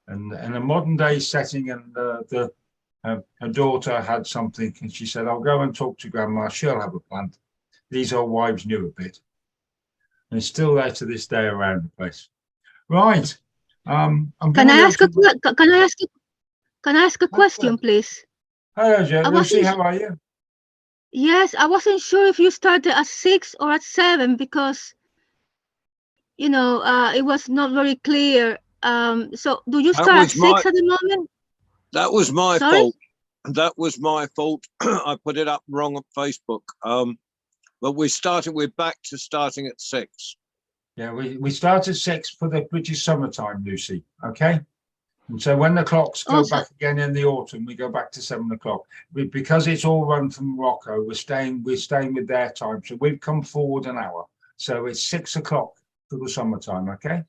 And in a modern day setting, and her daughter had something, and she said, I'll go and talk to grandma, she'll have a plant. These old wives knew a bit. And it's still there to this day around the place. Right. Can I ask a question, please? Hello, Joe. Lucy, how are you? Yes, I wasn't sure if you started at 6 or at 7 because, you know, it was not very clear. So do you start at 6 at the moment? That was my Sorry? fault. That was my fault. I put it up wrong on Facebook. But we're back to starting at 6. Yeah, we start at 6 for which is summertime, Lucy. Okay. And so when the clocks go back again in the autumn, we go back to 7 o'clock. Because it's all run from Morocco, we're staying with their time. So we've come forward an hour. So it's 6 o'clock for the summertime, okay?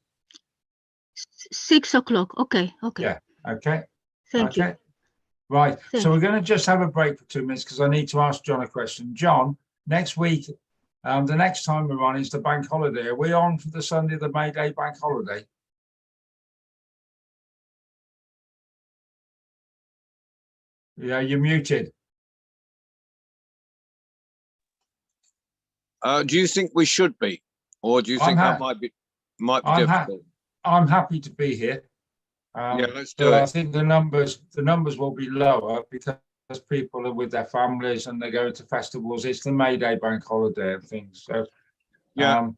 6 o'clock. Okay. Yeah, okay. Thank you. Right. Thank So we're going to just have a break for 2 minutes because I need to ask John a question. John, next week, the next time we're on is the bank holiday. Are we on for the Sunday, the May Day bank holiday? Yeah, you're muted. Do you think we should be, or do you think that might be difficult? I'm happy to be here. Yeah, let's do it. I think the numbers will be lower because people are with their families and they go to festivals. It's the May Day bank holiday and things. So yeah,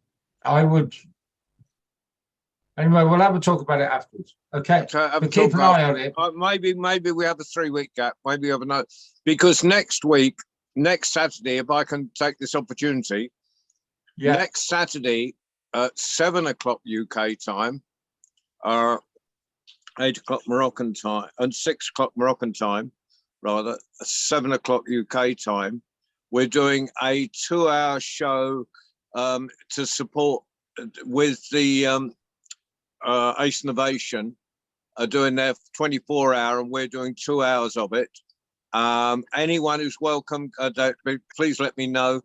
I would. Anyway, we'll have a talk about it afterwards. Okay. But keep an eye on it. Maybe we have a 3-week gap. Maybe we have another, because next Saturday, if I can take this opportunity, next Saturday at 7 o'clock UK time, 8 o'clock Moroccan time, and 6 o'clock Moroccan time, rather, 7 o'clock UK time, we're doing a 2-hour show to support with the Ace Innovation are doing their 24-hour, and we're doing 2 hours of it. Anyone who's welcome, please let me know.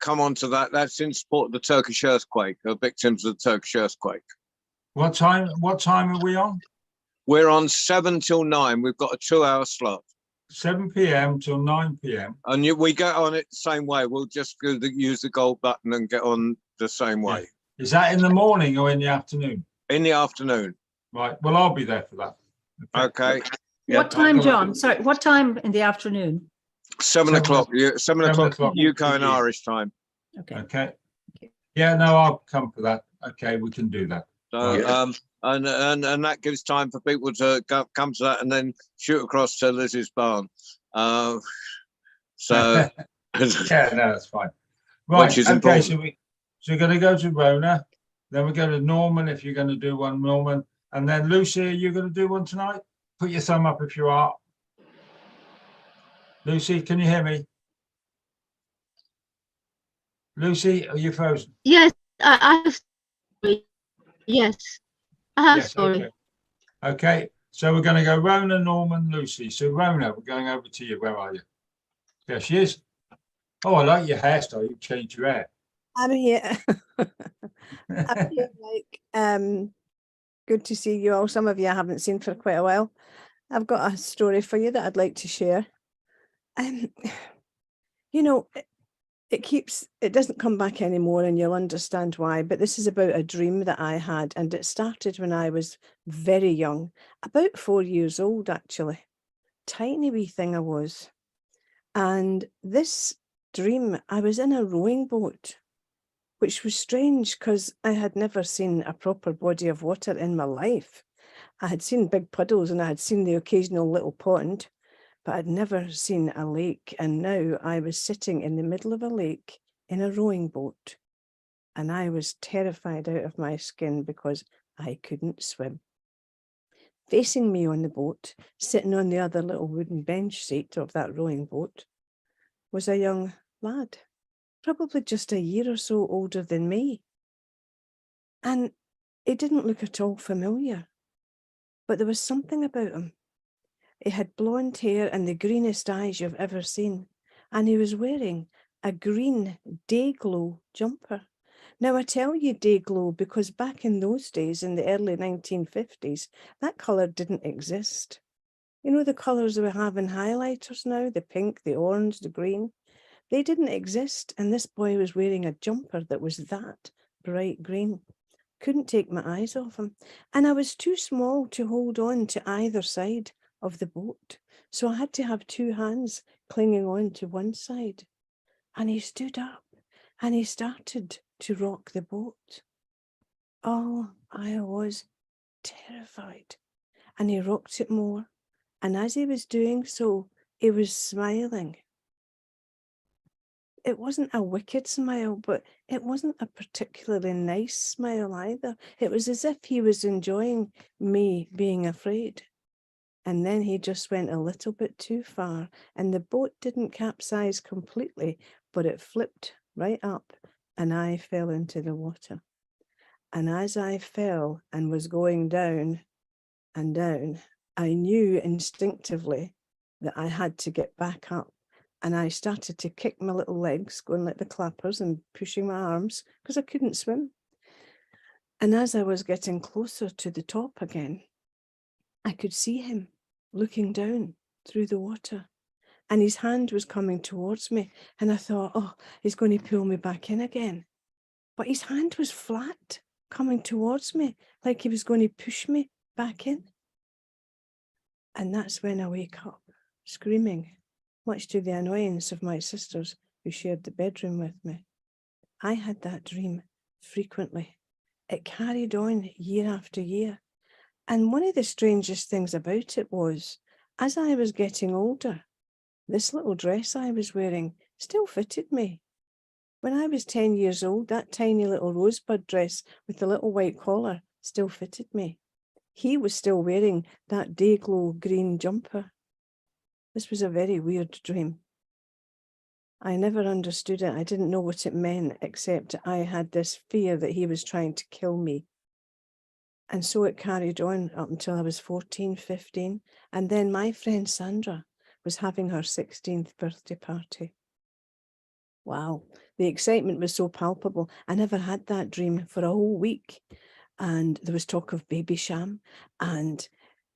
Come on to that. That's in support of the Turkish earthquake, the victims of the Turkish earthquake. What time are we on? We're on 7 till 9. We've got a 2-hour slot. 7 p.m. till 9 p.m. And we get on it the same way. We'll just use the gold button and get on the same way. Is that in the morning or in the afternoon? In the afternoon. Right. Well, I'll be there for that. Okay. What time, John? Sorry, what time in the afternoon? 7 o'clock. 7 o'clock UK and Irish time. Okay. Yeah, no, I'll come for that. Okay, we can do that. So, and that gives time for people to come to that and then shoot across to Liz's barn. So yeah, no, that's fine. Right. Which is okay, important. so we're going to go to Rona, then we're going to Norman if you're going to do one, Norman, and then Lucy, are you going to do one tonight? Put your thumb up if you are. Lucy, can you hear me? Lucy, are you frozen? Yes, yes, I have Yes, story. okay. Okay, so we're going to go Rona, Norman, Lucy. So Rona, we're going over to you. Where are you? There she is. Oh, I like your hairstyle. You've changed your hair. I'm here. I'm here, Mike. Good to see you all. Some of you I haven't seen for quite a while. I've got a story for you that I'd like to share. You know, it doesn't come back anymore, and you'll understand why, but this is about a dream that I had, and it started when I was very young, about 4 years old, actually. Tiny wee thing I was. And this dream, I was in a rowing boat, which was strange because I had never seen a proper body of water in my life. I had seen big puddles and I had seen the occasional little pond, but I'd never seen a lake. And now I was sitting in the middle of a lake in a rowing boat, and I was terrified out of my skin because I couldn't swim. Facing me on the boat, sitting on the other little wooden bench seat of that rowing boat, was a young lad, probably just a year or so older than me. And he didn't look at all familiar, but there was something about him. He had blonde hair and the greenest eyes you've ever seen, and he was wearing a green Day-Glo jumper. Now, I tell you Day-Glo because back in those days, in the early 1950s, that colour didn't exist. You know the colours we have in highlighters now, the pink, the orange, the green? They didn't exist, and this boy was wearing a jumper that was that bright green. Couldn't take my eyes off him, and I was too small to hold on to either side of the boat, so I had to have two hands clinging on to one side. And he stood up and he started to rock the boat. Oh, I was terrified. And he rocked it more, and as he was doing so, he was smiling. It wasn't a wicked smile, but it wasn't a particularly nice smile either. It was as if he was enjoying me being afraid. And then he just went a little bit too far, and the boat didn't capsize completely, but it flipped right up, and I fell into the water. And as I fell and was going down and down, I knew instinctively that I had to get back up. And I started to kick my little legs, going like the clappers and pushing my arms because I couldn't swim. And as I was getting closer to the top again, I could see him looking down through the water, and his hand was coming towards me. And I thought, oh, he's going to pull me back in again. But his hand was flat, coming towards me, like he was going to push me back in. And that's when I wake up, screaming, much to the annoyance of my sisters who shared the bedroom with me. I had that dream frequently. It carried on year after year. And one of the strangest things about it was, as I was getting older, this little dress I was wearing still fitted me. When I was 10 years old, that tiny little rosebud dress with the little white collar still fitted me. He was still wearing that Day-Glo green jumper. This was a very weird dream. I never understood it. I didn't know what it meant, except I had this fear that he was trying to kill me. And so it carried on up until I was 14, 15. And then my friend Sandra was having her 16th birthday party. Wow, the excitement was so palpable. I never had that dream for a whole week. And there was talk of Babycham and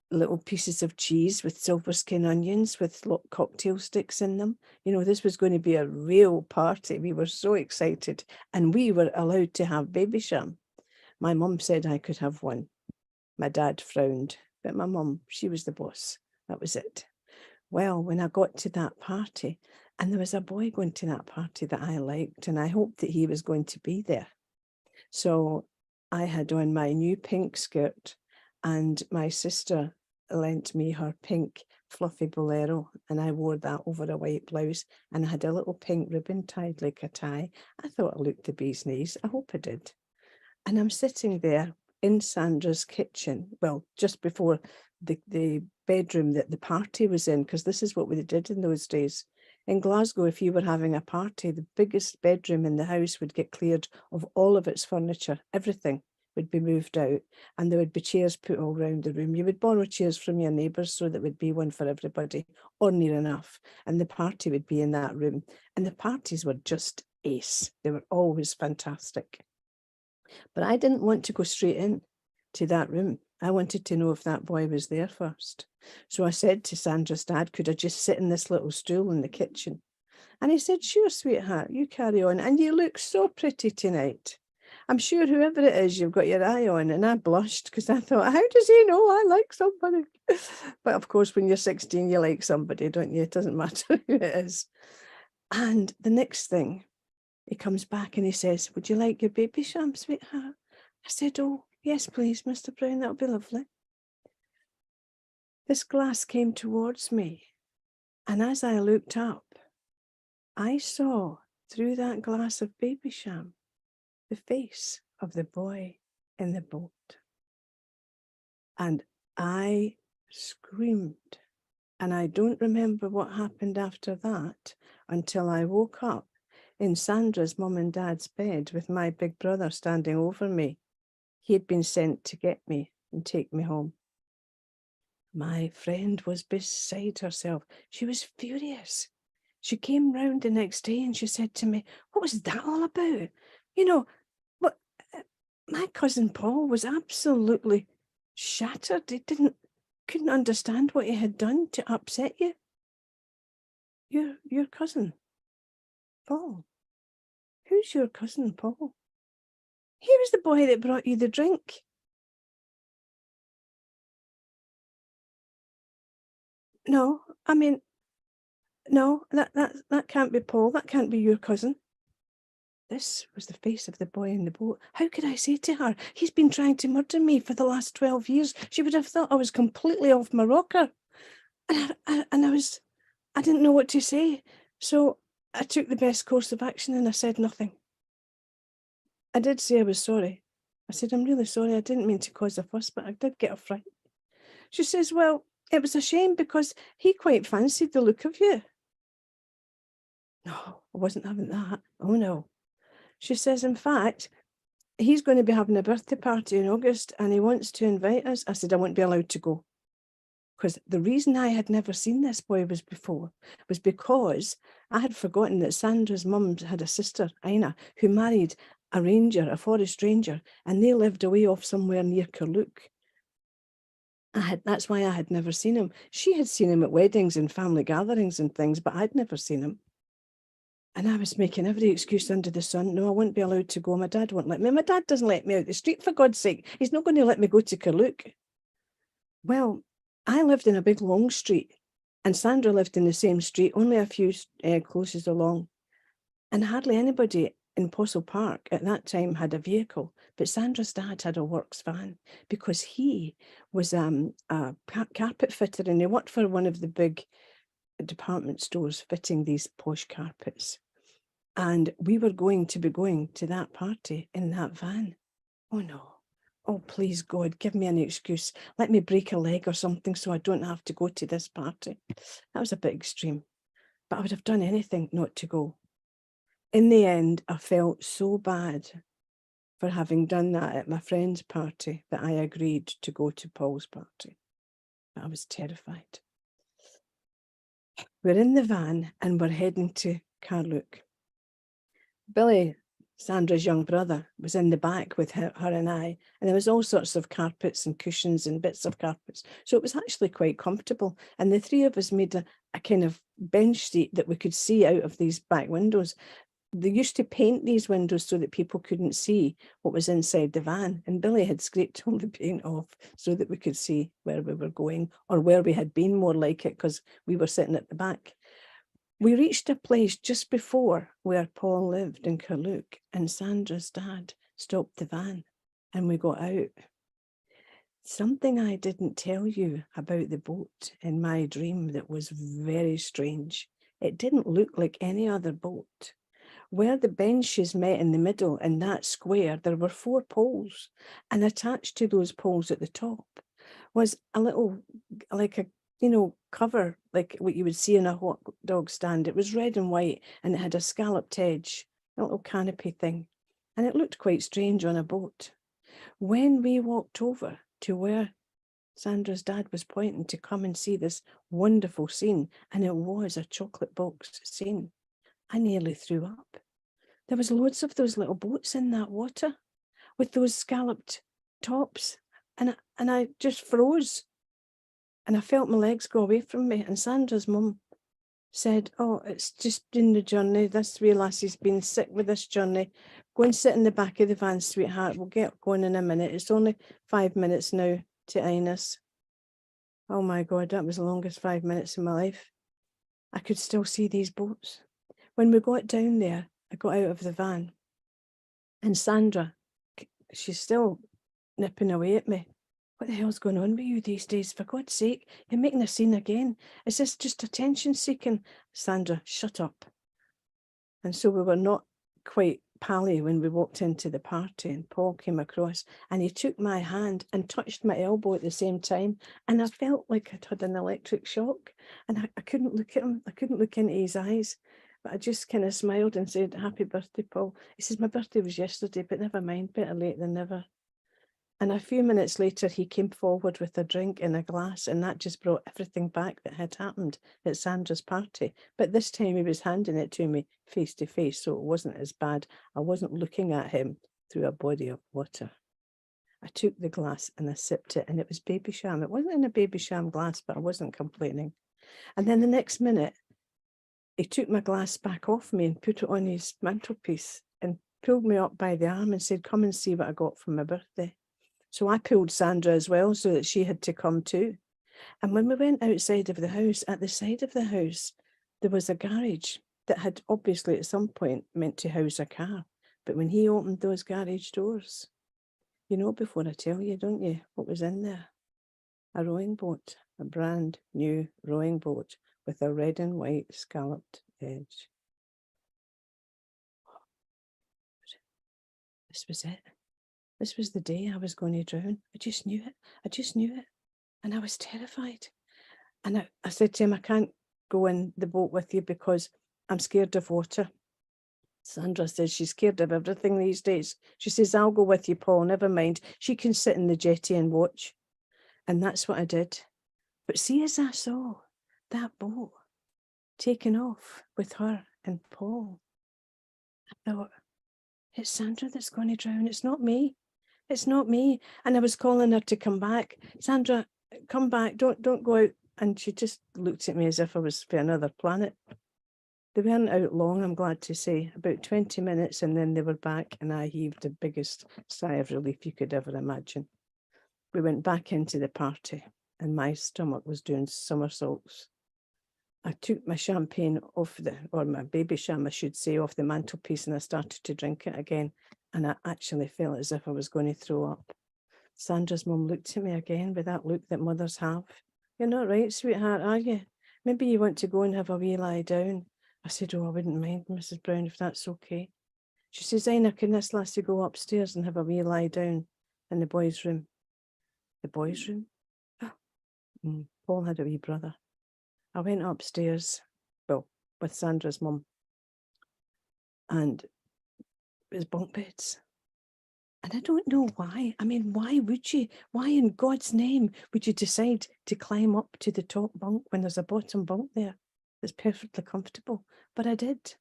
little pieces of cheese with silver skin onions with cocktail sticks in them. You know, this was going to be a real party. We were so excited, and we were allowed to have Babycham. My mum said I could have one. My dad frowned, but my mum, she was the boss. That was it. Well, when I got to that party, and there was a boy going to that party that I liked, and I hoped that he was going to be there. So I had on my new pink skirt, and my sister lent me her pink fluffy bolero, and I wore that over a white blouse, and I had a little pink ribbon tied like a tie. I thought I looked the bee's knees. I hope I did. And I'm sitting there in Sandra's kitchen, well, just before the bedroom that the party was in, because this is what we did in those days. In Glasgow, if you were having a party, the biggest bedroom in the house would get cleared of all of its furniture. Everything would be moved out, and there would be chairs put all round the room. You would borrow chairs from your neighbours, so there would be one for everybody, or near enough, and the party would be in that room. And the parties were just ace. They were always fantastic. But I didn't want to go straight in to that room. I wanted to know if that boy was there first. So I said to Sandra's dad, could I just sit in this little stool in the kitchen? And he said, sure, sweetheart, you carry on. And you look so pretty tonight. I'm sure whoever it is, you've got your eye on. And I blushed because I thought, how does he know I like somebody? But of course, when you're 16, you like somebody, don't you? It doesn't matter who it is. And the next thing, he comes back and he says, would you like your Babycham, sweetheart? I said, oh, yes, please, Mr. Brown, that'll be lovely. This glass came towards me, and as I looked up, I saw through that glass of Babycham the face of the boy in the boat. And I screamed, and I don't remember what happened after that until I woke up in Sandra's mum and dad's bed with my big brother standing over me. He had been sent to get me and take me home. My friend was beside herself. She was furious. She came round the next day and she said to me, what was that all about? You know, but my cousin Paul was absolutely shattered. He couldn't understand what he had done to upset you. Your cousin, Paul. Who's your cousin, Paul? He was the boy that brought you the drink. No, I mean, no, that can't be Paul. That can't be your cousin. This was the face of the boy in the boat. How could I say to her, he's been trying to murder me for the last 12 years. She would have thought I was completely off my rocker. And I didn't know what to say. So I took the best course of action and I said nothing. I did say I was sorry. I said, I'm really sorry. I didn't mean to cause a fuss, but I did get a fright. She says, well, it was a shame because he quite fancied the look of you. No, I wasn't having that. Oh, no. She says, in fact, he's going to be having a birthday party in August and he wants to invite us. I said, I won't be allowed to go. Because the reason I had never seen this boy was because I had forgotten that Sandra's mum had a sister, Ina, who married a ranger, a forest ranger, and they lived away off somewhere near Carluke. That's why I had never seen him. She had seen him at weddings and family gatherings and things, but I'd never seen him. And I was making every excuse under the sun. No, I wouldn't be allowed to go. My dad won't let me. My dad doesn't let me out the street, for God's sake. He's not going to let me go to Carluke. Well, I lived in a big long street and Sandra lived in the same street, only a few closes along. And hardly anybody in Postle Park at that time had a vehicle, but Sandra's dad had a works van because he was a carpet fitter and he worked for one of the big department stores fitting these posh carpets. And we were going to be going to that party in that van. Oh no. Oh, please, God, give me an excuse. Let me break a leg or something so I don't have to go to this party. That was a bit extreme, but I would have done anything not to go. In the end, I felt so bad for having done that at my friend's party that I agreed to go to Paul's party. I was terrified. We're in the van and we're heading to Carluke. Billy, Sandra's young brother, was in the back with her and I, and there was all sorts of carpets and cushions and bits of carpets. So it was actually quite comfortable. And the three of us made a kind of bench seat that we could see out of these back windows. They used to paint these windows so that people couldn't see what was inside the van. And Billy had scraped all the paint off so that we could see where we were going or where we had been, more like it, because we were sitting at the back. We reached a place just before where Paul lived in Carluke, and Sandra's dad stopped the van and we got out. Something I didn't tell you about the boat in my dream that was very strange. It didn't look like any other boat. Where the benches met in the middle in that square, there were 4 poles, and attached to those poles at the top was a little, like a, cover, like what you would see in a hot dog stand. It was red and white and it had a scalloped edge, a little canopy thing. And it looked quite strange on a boat. When we walked over to where Sandra's dad was pointing to come and see this wonderful scene, and it was a chocolate box scene, I nearly threw up. There was loads of those little boats in that water with those scalloped tops, and I just froze, and I felt my legs go away from me. And Sandra's mum said, "Oh, it's just been the journey. This wee lassie's been sick with this journey. Go and sit in the back of the van, sweetheart. We'll get going in a minute. It's only 5 minutes now to Innis." Oh my God, that was the longest 5 minutes in my life. I could still see these boats. When we got down there, I got out of the van, and Sandra, she's still nipping away at me. "What the hell's going on with you these days? For God's sake, you're making a scene again. Is this just attention seeking?" "Sandra, shut up." And so we were not quite pally when we walked into the party, and Paul came across and he took my hand and touched my elbow at the same time. And I felt like I'd had an electric shock, and I couldn't look at him. I couldn't look into his eyes, but I just kind of smiled and said, "Happy birthday, Paul." He says, "My birthday was yesterday, but never mind, better late than never." And a few minutes later, he came forward with a drink in a glass, and that just brought everything back that had happened at Sandra's party. But this time he was handing it to me face to face, so it wasn't as bad. I wasn't looking at him through a body of water. I took the glass and I sipped it, and it was Babycham. It wasn't in a Babycham glass, but I wasn't complaining. And then the next minute, he took my glass back off me and put it on his mantelpiece and pulled me up by the arm and said, "Come and see what I got for my birthday." So I pulled Sandra as well, so that she had to come too. And when we went outside of the house, at the side of the house, there was a garage that had obviously at some point meant to house a car. But when he opened those garage doors, you know before I tell you, don't you, what was in there? A rowing boat, a brand new rowing boat with a red and white scalloped edge. This was it. This was the day I was going to drown. I just knew it. I just knew it. And I was terrified. And I said to him, "I can't go in the boat with you because I'm scared of water." Sandra says she's scared of everything these days. She says, "I'll go with you, Paul, never mind. She can sit in the jetty and watch." And that's what I did. But see, as I saw that boat taking off with her and Paul, I thought, it's Sandra that's going to drown. It's not me. It's not me. And I was calling her to come back. "Sandra, come back. Don't go out." And she just looked at me as if I was for another planet. They weren't out long, I'm glad to say, about 20 minutes, and then they were back, and I heaved the biggest sigh of relief you could ever imagine. We went back into the party, and my stomach was doing somersaults. I took my champagne off or my Babycham, I should say, off the mantelpiece, and I started to drink it again. And I actually felt as if I was going to throw up. Sandra's mum looked at me again with that look that mothers have. "You're not right, sweetheart, are you? Maybe you want to go and have a wee lie down." I said, "Oh, I wouldn't mind, Mrs. Brown, if that's okay." She says, "Ina, can this lassie go upstairs and have a wee lie down in the boys' room?" The boys' room? Paul had a wee brother. I went upstairs, well, with Sandra's mum, and it was bunk beds. And I don't know why. I mean, why would you? Why in God's name would you decide to climb up to the top bunk when there's a bottom bunk there that's perfectly comfortable? But I did.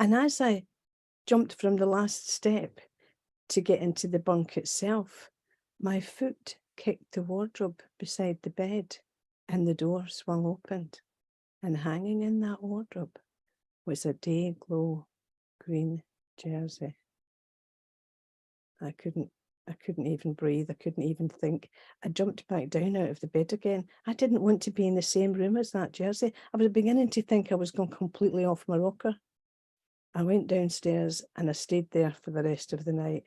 And as I jumped from the last step to get into the bunk itself, my foot kicked the wardrobe beside the bed, and the door swung open. And hanging in that wardrobe was a day-glow green jersey. I couldn't even breathe. I couldn't even think. I jumped back down out of the bed again. I didn't want to be in the same room as that jersey. I was beginning to think I was going completely off my rocker. I went downstairs and I stayed there for the rest of the night,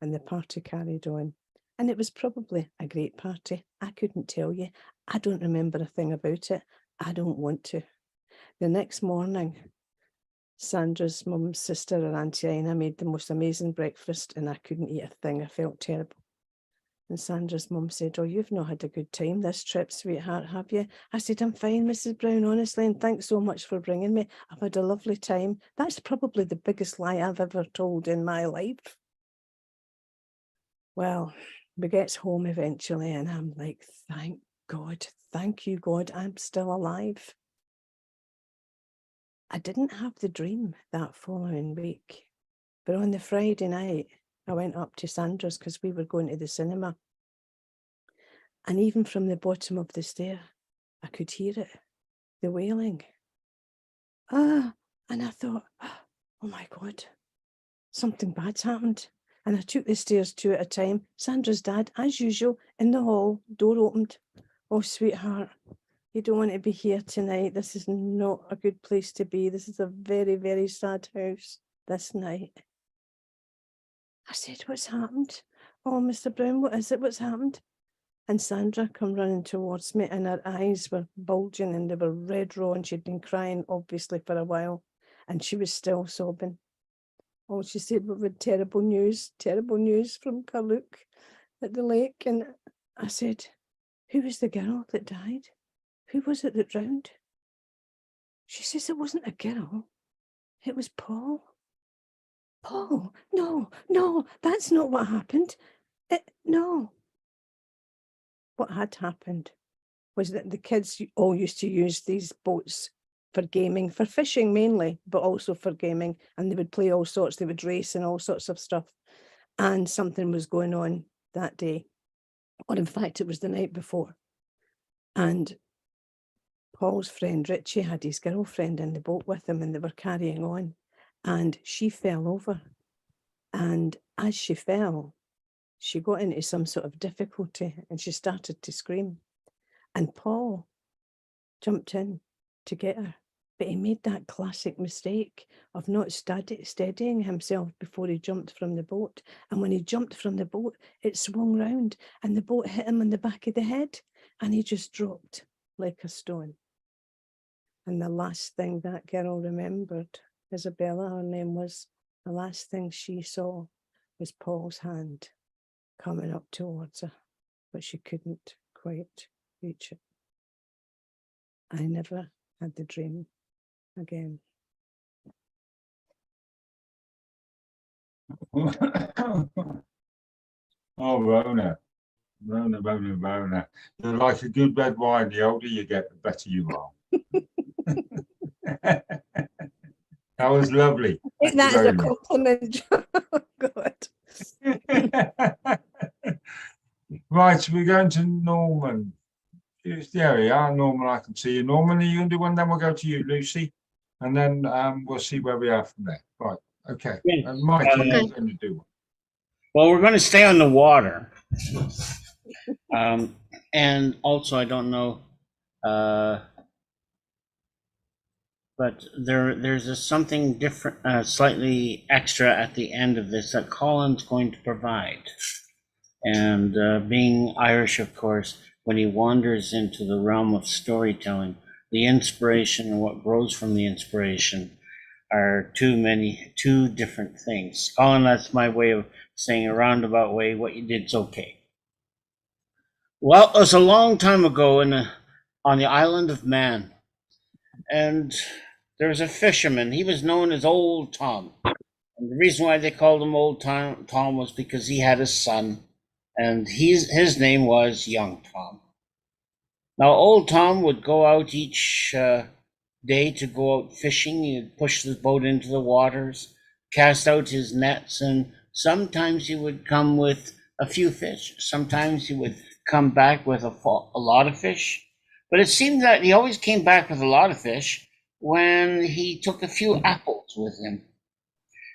and the party carried on. And it was probably a great party. I couldn't tell you. I don't remember a thing about it. I don't want to. The next morning, Sandra's mum's sister or Auntie Ina made the most amazing breakfast, and I couldn't eat a thing. I felt terrible. And Sandra's mum said, "Oh, you've not had a good time this trip, sweetheart, have you?" I said, "I'm fine, Mrs. Brown, honestly, and thanks so much for bringing me. I've had a lovely time." That's probably the biggest lie I've ever told in my life. Well, we gets home eventually, and I'm like, thank God, thank you, God, I'm still alive. I didn't have the dream that following week, but on the Friday night, I went up to Sandra's because we were going to the cinema. And even from the bottom of the stair, I could hear it, the wailing. And I thought, oh my God, something bad's happened. And I took the stairs 2 at a time. Sandra's dad, as usual, in the hall, door opened. "Oh, sweetheart, you don't want to be here tonight. This is not a good place to be. This is a very, very sad house this night." I said, "What's happened?" "Oh, Mr. Brown, what is it? What's happened?" And Sandra come running towards me, and her eyes were bulging and they were red raw, and she'd been crying obviously for a while, and she was still sobbing. Oh, she said, "We've had terrible news from Carluke at the lake." And I said, "Who was the girl that died? Who was it that drowned?" She says, "It wasn't a girl. It was Paul." "Paul? No, that's not what happened. No." What had happened was that the kids all used to use these boats for gaming, for fishing mainly, but also for gaming. And they would play all sorts, they would race and all sorts of stuff. And something was going on that day, or in fact, it was the night before. And Paul's friend Richie had his girlfriend in the boat with him, and they were carrying on. And she fell over. And as she fell, she got into some sort of difficulty and she started to scream. And Paul jumped in to get her. But he made that classic mistake of not steadying himself before he jumped from the boat. And when he jumped from the boat, it swung round and the boat hit him on the back of the head and he just dropped like a stone. And the last thing that girl remembered, Isabella, her name was, the last thing she saw was Paul's hand coming up towards her, but she couldn't quite reach it. I never had the dream again. Oh, Rona. You're like a good red wine. The older you get, the better you are. That was lovely. Take that as a compliment. God. Right, we're going to Norman. There we are, Norman. I can see you. Norman, are you going to do one? Then we'll go to you, Lucy. And then we'll see where we are from there. Right, okay. And Mike, you're going to do one. Well, we're going to stay on the water. And also, I don't know, but there's something different, slightly extra at the end of this that Colin's going to provide. And being Irish, of course, when he wanders into the realm of storytelling, the inspiration and what grows from the inspiration are two different things. Colin, that's my way of saying a roundabout way, what you did's okay. Well, it was a long time ago on the island of Man, and there was a fisherman. He was known as Old Tom. And the reason why they called him Old Tom was because he had a son, and his name was Young Tom. Now, Old Tom would go out each day to go out fishing. He'd push the boat into the waters, cast out his nets, and sometimes he would come with a few fish. Sometimes he would come back with a lot of fish. But it seemed that he always came back with a lot of fish when he took a few apples with him.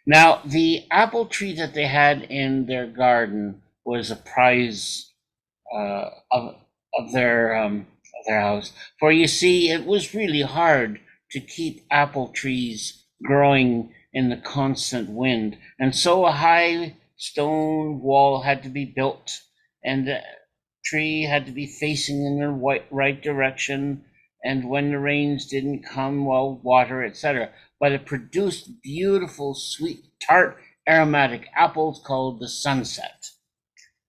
Now, the apple tree that they had in their garden was a prize of their house. For you see, it was really hard to keep apple trees growing in the constant wind. And so a high stone wall had to be built, and the tree had to be facing in the right direction. And when the rains didn't come, well, water, etc. But it produced beautiful, sweet, tart, aromatic apples called the Sunset.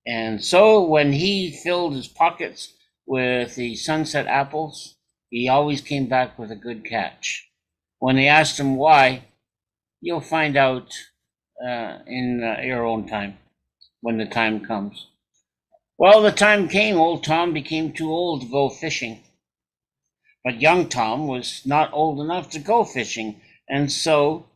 And so when he filled his pockets with the sunset apples, he always came back with a good catch. When they asked him why, you'll find out in your own time, when the time comes. Well, the time came, old Tom became too old to go fishing. But young Tom was not old enough to go fishing, and so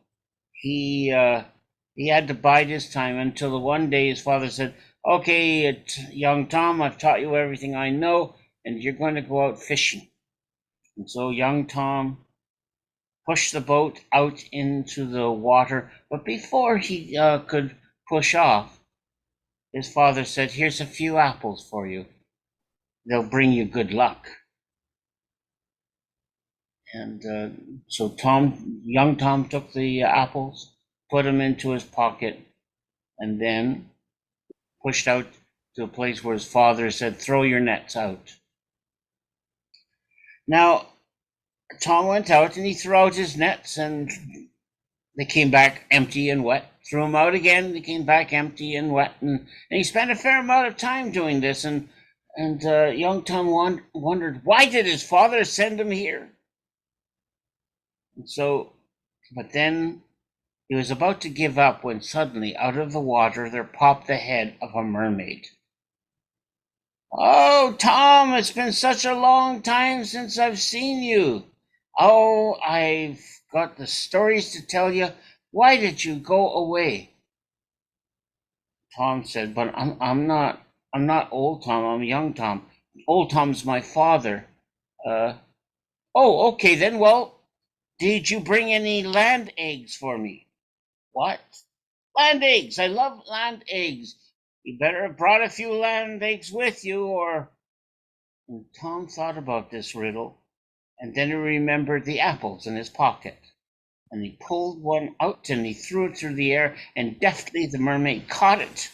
he had to bide his time until the one day his father said, "Okay, young Tom, I've taught you everything I know, and you're going to go out fishing." And so young Tom pushed the boat out into the water, but before he could push off, his father said, "Here's a few apples for you. They'll bring you good luck." And so young Tom took the apples, put them into his pocket, and then pushed out to a place where his father said, "Throw your nets out." Now, Tom went out and he threw out his nets, and they came back empty and wet. Threw them out again, they came back empty and wet. And he spent a fair amount of time doing this. And young Tom wondered, why did his father send him here? And so, but then he was about to give up when suddenly out of the water there popped the head of a mermaid. "Oh, Tom, it's been such a long time since I've seen you. Oh, I've got the stories to tell you. Why did you go away?" Tom said, "But I'm not old Tom, I'm young Tom. Old Tom's my father." Oh, okay then. Well, did you bring any land eggs for me?" "What? Land eggs. I love land eggs. You better have brought a few land eggs with you, or..." And Tom thought about this riddle, and then he remembered the apples in his pocket. And he pulled one out and he threw it through the air, and deftly the mermaid caught it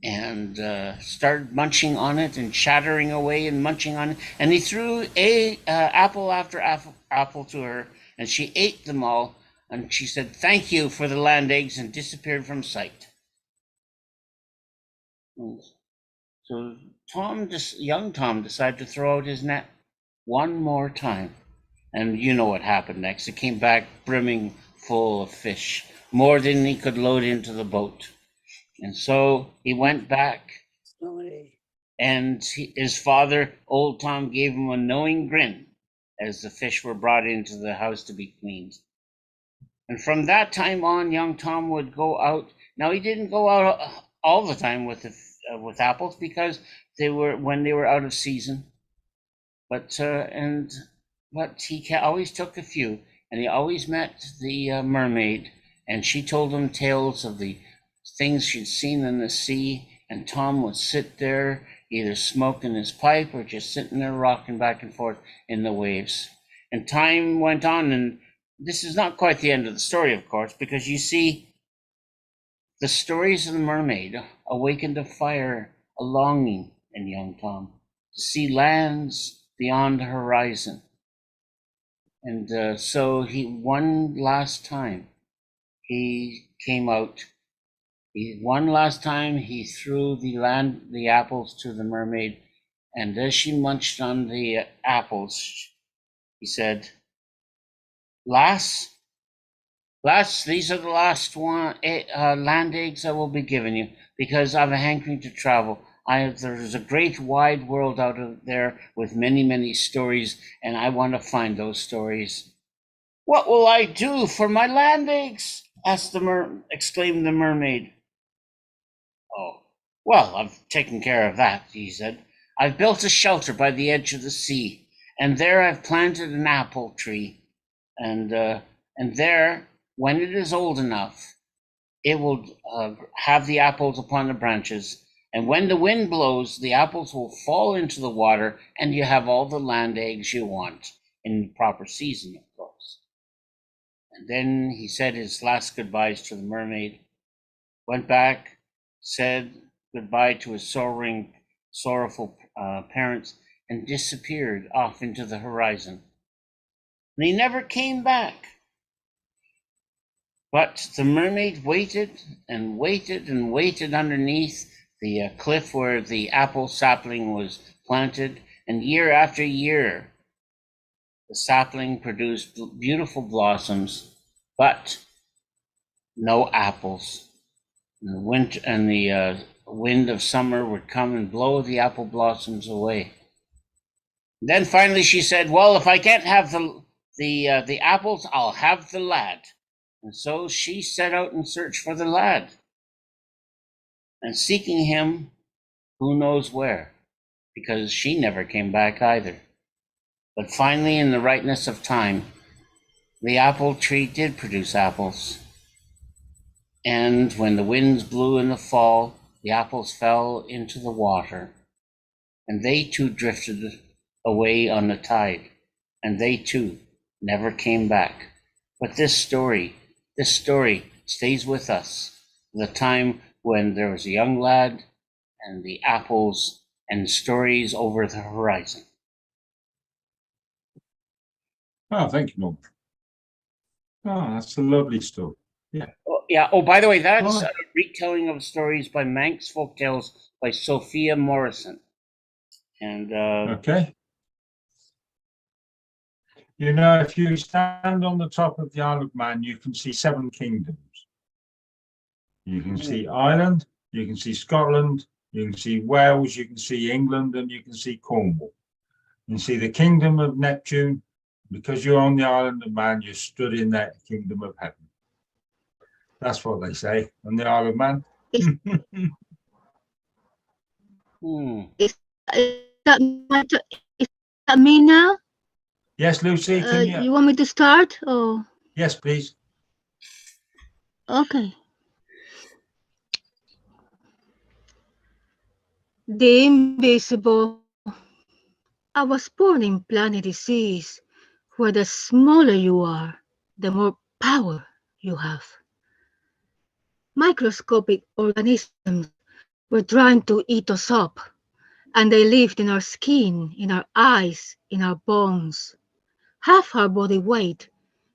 and started munching on it and chattering away and munching on it. And he threw apple after apple to her, and she ate them all. And she said, "Thank you for the land eggs," and disappeared from sight. And so young Tom decided to throw out his net one more time. And you know what happened next. It came back brimming full of fish, more than he could load into the boat. And so he went back, and his father, old Tom, gave him a knowing grin as the fish were brought into the house to be cleaned. And from that time on, young Tom would go out. Now, he didn't go out all the time with apples, because when they were out of season. But he always took a few, and he always met the mermaid, and she told him tales of the things she'd seen in the sea. And Tom would sit there, either smoking his pipe or just sitting there rocking back and forth in the waves. And time went on, and this is not quite the end of the story, of course, because you see, the stories of the mermaid awakened a fire, a longing in young Tom to see lands beyond the horizon. And so one last time he came out. One last time he threw the apples to the mermaid, and as she munched on the apples, he said, Lass, these are the last land eggs I will be giving you, because I've a hankering to travel. There's a great wide world out of there with many, many stories, and I want to find those stories." "What will I do for my land eggs?" exclaimed the mermaid. "Oh, well, I've taken care of that," he said. "I've built a shelter by the edge of the sea, and there I've planted an apple tree, and there, when it is old enough, it will have the apples upon the branches. And when the wind blows, the apples will fall into the water, and you have all the land eggs you want in the proper season, of course." And then he said his last goodbyes to the mermaid, went back, said goodbye to his sorrowful parents, and disappeared off into the horizon. And he never came back. But the mermaid waited and waited and waited underneath the cliff where the apple sapling was planted, and year after year, the sapling produced beautiful blossoms, but no apples. And the wind of summer would come and blow the apple blossoms away. Then finally she said, "Well, if I can't have the apples, I'll have the lad." And so she set out in search for the lad, and seeking him who knows where, because she never came back either. But finally, in the rightness of time, the apple tree did produce apples. And when the winds blew in the fall, the apples fell into the water, and they too drifted away on the tide, and they too never came back. But this story stays with us. The time when there was a young lad and the apples and stories over the horizon. Oh, thank you, Norman. Oh, that's a lovely story. Oh, yeah. Oh, by the way, that's Oh. a retelling of stories by Manx Folktales by Sophia Morrison. And Okay. You know, if you stand on the top of the Isle of Man, you can see 7 kingdoms. You can see Ireland, you can see Scotland, you can see Wales, you can see England, and you can see Cornwall. You can see the kingdom of Neptune. Because you're on the Island of Man, you stood in that kingdom of heaven. That's what they say on the Isle of Man. Is that me now? Yes, Lucy, can you? You want me to start? Oh, Yes, please. okay. The invisible. I was born in planet disease, where the smaller you are, the more power you have. Microscopic organisms were trying to eat us up, and they lived in our skin, in our eyes, in our bones. Half our body weight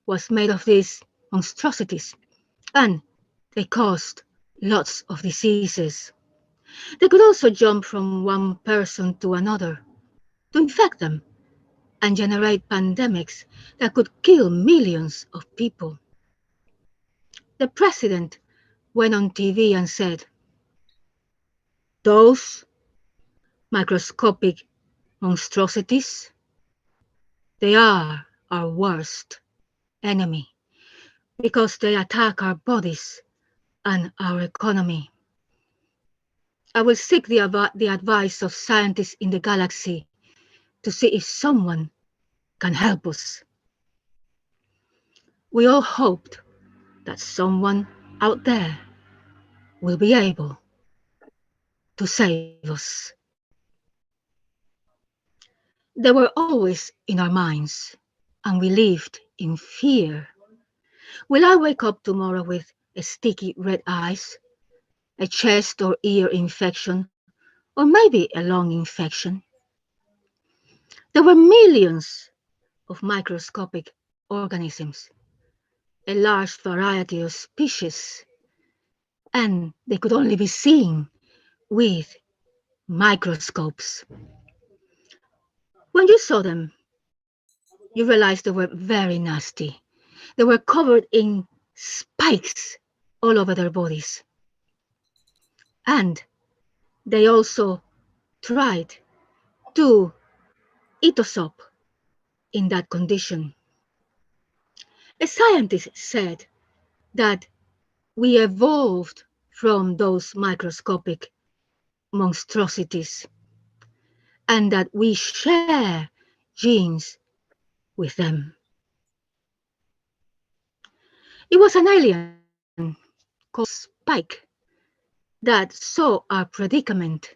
was made of these monstrosities, and they caused lots of diseases. They could also jump from one person to another to infect them and generate pandemics that could kill millions of people. The president went on TV and said, "Those microscopic monstrosities, they are our worst enemy because they attack our bodies and our economy. I will seek the advice of scientists in the galaxy to see if someone can help us." We all hoped that someone out there will be able to save us. They were always in our minds, and we lived in fear. Will I wake up tomorrow with sticky red eyes, a chest or ear infection, or maybe a lung infection? There were millions of microscopic organisms, a large variety of species, and they could only be seen with microscopes. When you saw them, you realized they were very nasty. They were covered in spikes all over their bodies. And they also tried to eat us up in that condition. A scientist said that we evolved from those microscopic monstrosities and that we share genes with them. It was an alien called Spike that saw our predicament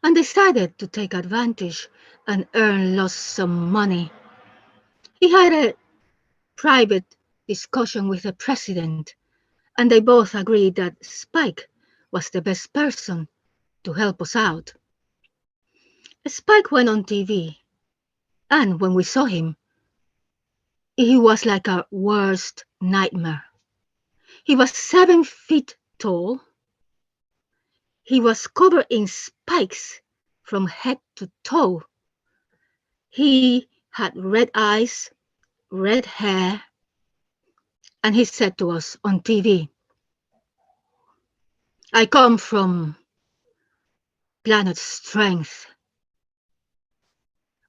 and decided to take advantage and earn lots of money. He had a private discussion with the president, and they both agreed that Spike was the best person to help us out. Spike went on TV, and when we saw him, he was like our worst nightmare. He was 7 feet tall. He was covered in spikes from head to toe. He had red eyes, red hair, and he said to us on TV, "I come from Planet Strength.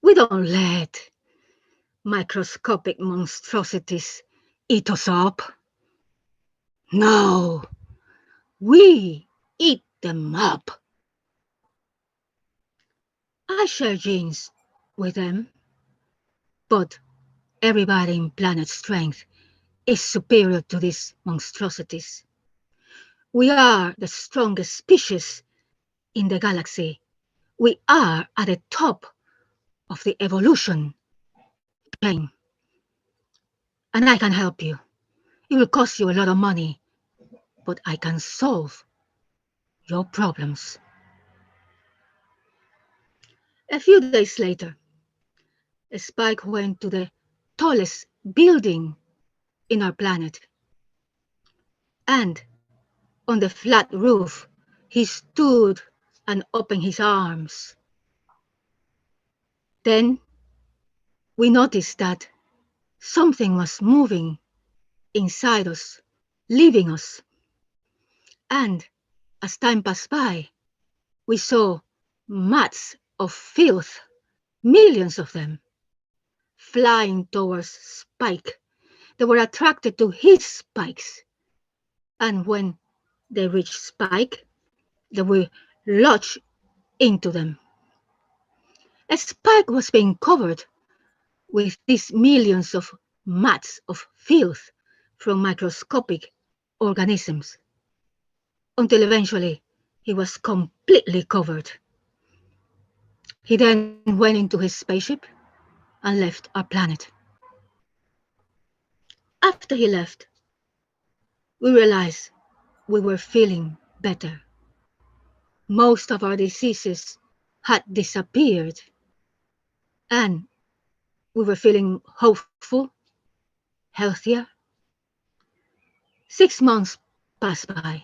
We don't let microscopic monstrosities eat us up. No, we eat them up." I share genes with them, but everybody in Planet Strength is superior to these monstrosities. We are the strongest species in the galaxy. We are at the top of the evolution chain. And I can help you. It will cost you a lot of money, but I can solve your problems. A few days later, Spike went to the tallest building in our planet. And on the flat roof, he stood and opened his arms. Then we noticed that something was moving inside us, leaving us. And as time passed by, we saw mats of filth, millions of them, flying towards Spike. They were attracted to his spikes. And when they reached Spike, they were lodged into them. A Spike was being covered with these millions of mats of filth from microscopic organisms, until eventually he was completely covered. He then went into his spaceship and left our planet. After he left, we realized we were feeling better. Most of our diseases had disappeared, and we were feeling hopeful, healthier. 6 months passed by,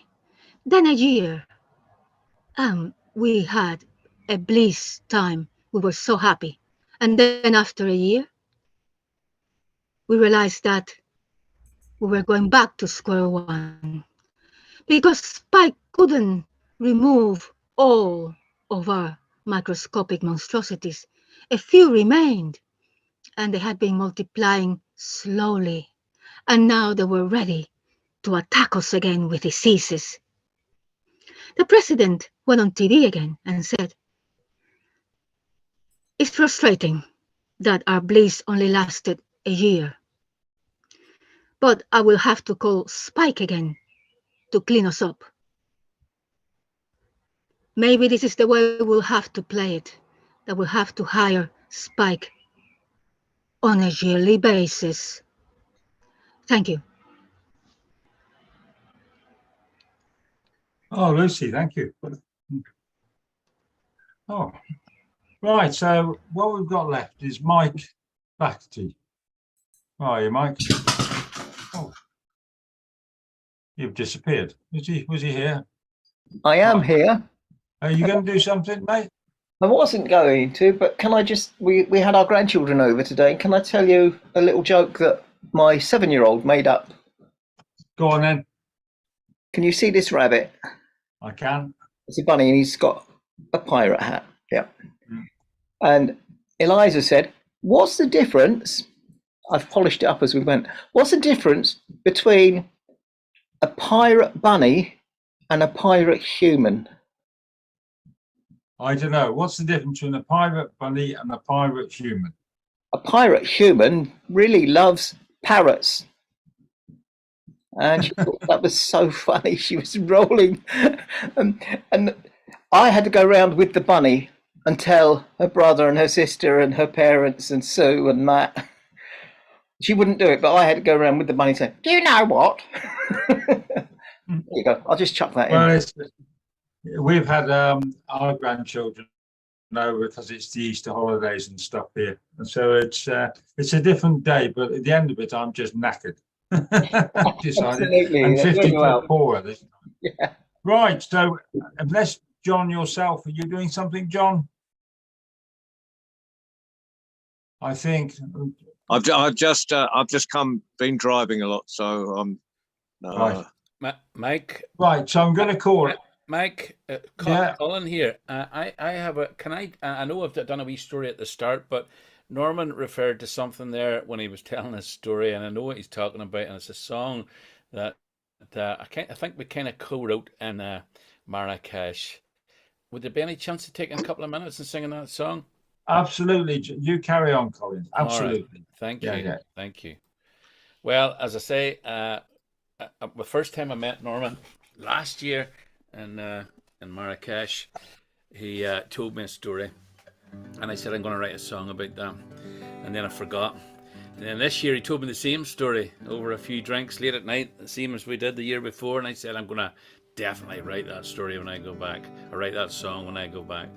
then a year, and we had a bliss time. We were so happy. And then after a year, we realized that we were going back to square one, because Spike couldn't remove all of our microscopic monstrosities. A few remained, and they had been multiplying slowly, and now they were ready to attack us again with diseases. The president went on TV again and said, "It's frustrating that our bliss only lasted a year, but I will have to call Spike again to clean us up. Maybe this is the way we'll have to play it, that we'll have to hire Spike on a yearly basis." Thank you. Oh, Lucy, thank you. Oh, right. So what we've got left is Mike Flaherty. How are you, Mike? Oh, you've disappeared. Was he here? I am Right. here. Are you going to do something, mate? I wasn't going to, but can I just, we had our grandchildren over today. Can I tell you a little joke that my 7-year-old made up? Go on then. Can you see this rabbit? I can. It's a bunny and he's got a pirate hat. Yeah. Mm. And Eliza said, "What's the difference?" I've polished it up as we went. "What's the difference between a pirate bunny and a pirate human?" I don't know. What's the difference between a pirate bunny and a pirate human? A pirate human really loves parrots. And she thought that was so funny. She was rolling. And I had to go around with the bunny and tell her brother and her sister and her parents and Sue and Matt. She wouldn't do it, but I had to go around with the bunny saying, "Do you know what?" There you go. I'll just chuck that in. Well, we've had our grandchildren over because it's the Easter holidays and stuff here, and so it's a different day. But at the end of it, I'm just knackered. Decided, Absolutely. and That's 50 when you're quid out. poorer this time. Yeah. Right. So, unless John yourself, are you doing something, John? I think. I've just been driving a lot, so Right. Mike, Right. So I'm going to call it. Mike, Yeah. Colin here. I have a. Can I know I've done a wee story at the start, but Norman referred to something there when he was telling his story, and I know what he's talking about, and it's a song that I think we kind of co-wrote in Marrakesh. Would there be any chance of taking a couple of minutes and singing that song? Absolutely. You carry on, Colin. All right. Absolutely. Thank you. Yeah, yeah. Thank you. Well, as I say, the first time I met Norman last year in Marrakesh, he told me a story, and I said I'm going to write a song about that, and then I forgot. And then this year he told me the same story over a few drinks late at night, the same as we did the year before, and I said I'm going to definitely write that story when I go back, or write that song when I go back.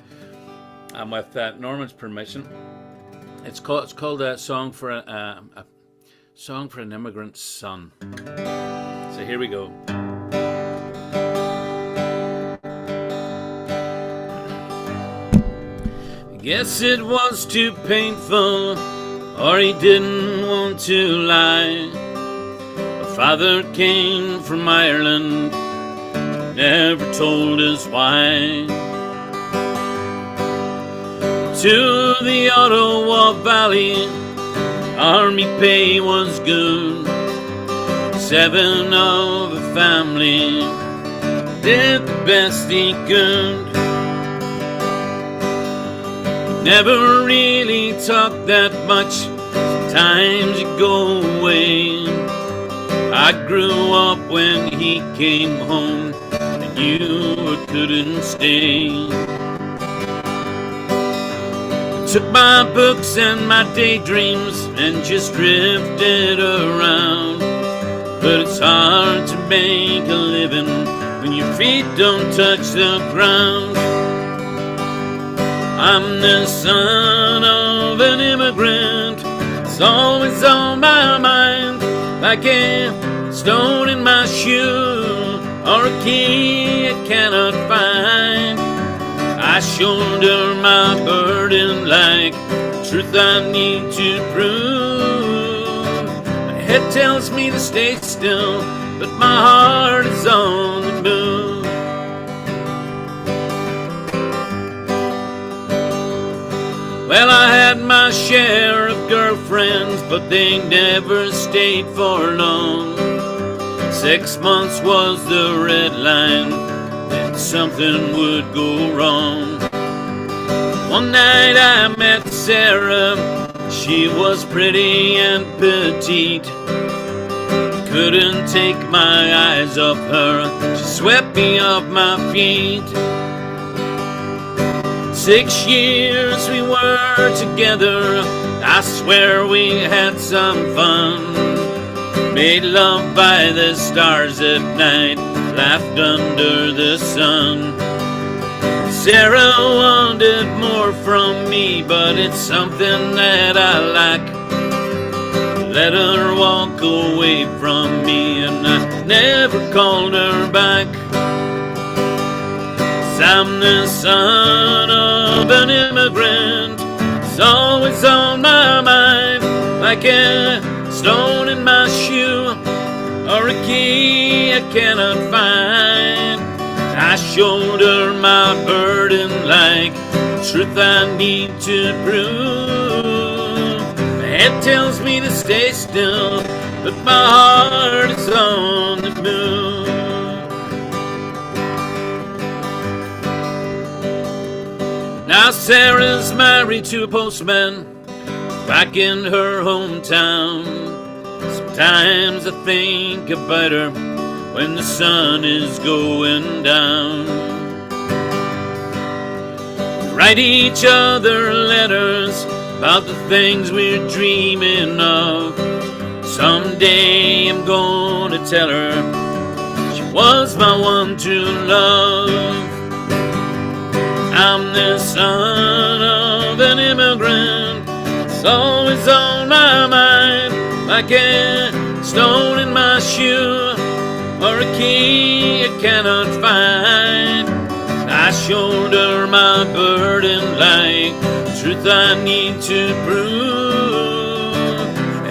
And with Norman's permission, it's called a song for a song for an immigrant's son. So here we go. Guess it was too painful, or he didn't want to lie. My father came from Ireland, never told us why. To the Ottawa Valley, army pay was good. 7 of a family did the best he could. Never really talked that much, sometimes you go away. I grew up when he came home, and you couldn't stay. Took my books and my daydreams and just drifted around. But it's hard to make a living when your feet don't touch the ground. I'm the son of an immigrant, it's always on my mind, like a stone in my shoe or a key I cannot find. I shoulder my burden like truth I need to prove. My head tells me to stay still, but my heart is on the move. Well, I had my share of girlfriends, but they never stayed for long. 6 months was the red line, then something would go wrong. One night I met Sarah, she was pretty and petite. Couldn't take my eyes off her, she swept me off my feet. 6 years we were together, I swear we had some fun. Made love by the stars at night, laughed under the sun. Sarah wanted more from me, but it's something that I lack. Let her walk away from me, and I never called her back. I'm the son of an immigrant, it's always on my mind, like a stone in my shoe or a key I cannot find. I shoulder my burden like truth I need to prove. My head tells me to stay still, but my heart is on the move. Now Sarah's married to a postman back in her hometown. Sometimes I think about her when the sun is going down. We write each other letters about the things we're dreaming of. Someday I'm gonna tell her she was my one true love. I'm the son of an immigrant, it's always on my mind, like a stone in my shoe or a key I cannot find. I shoulder my burden like truth I need to prove.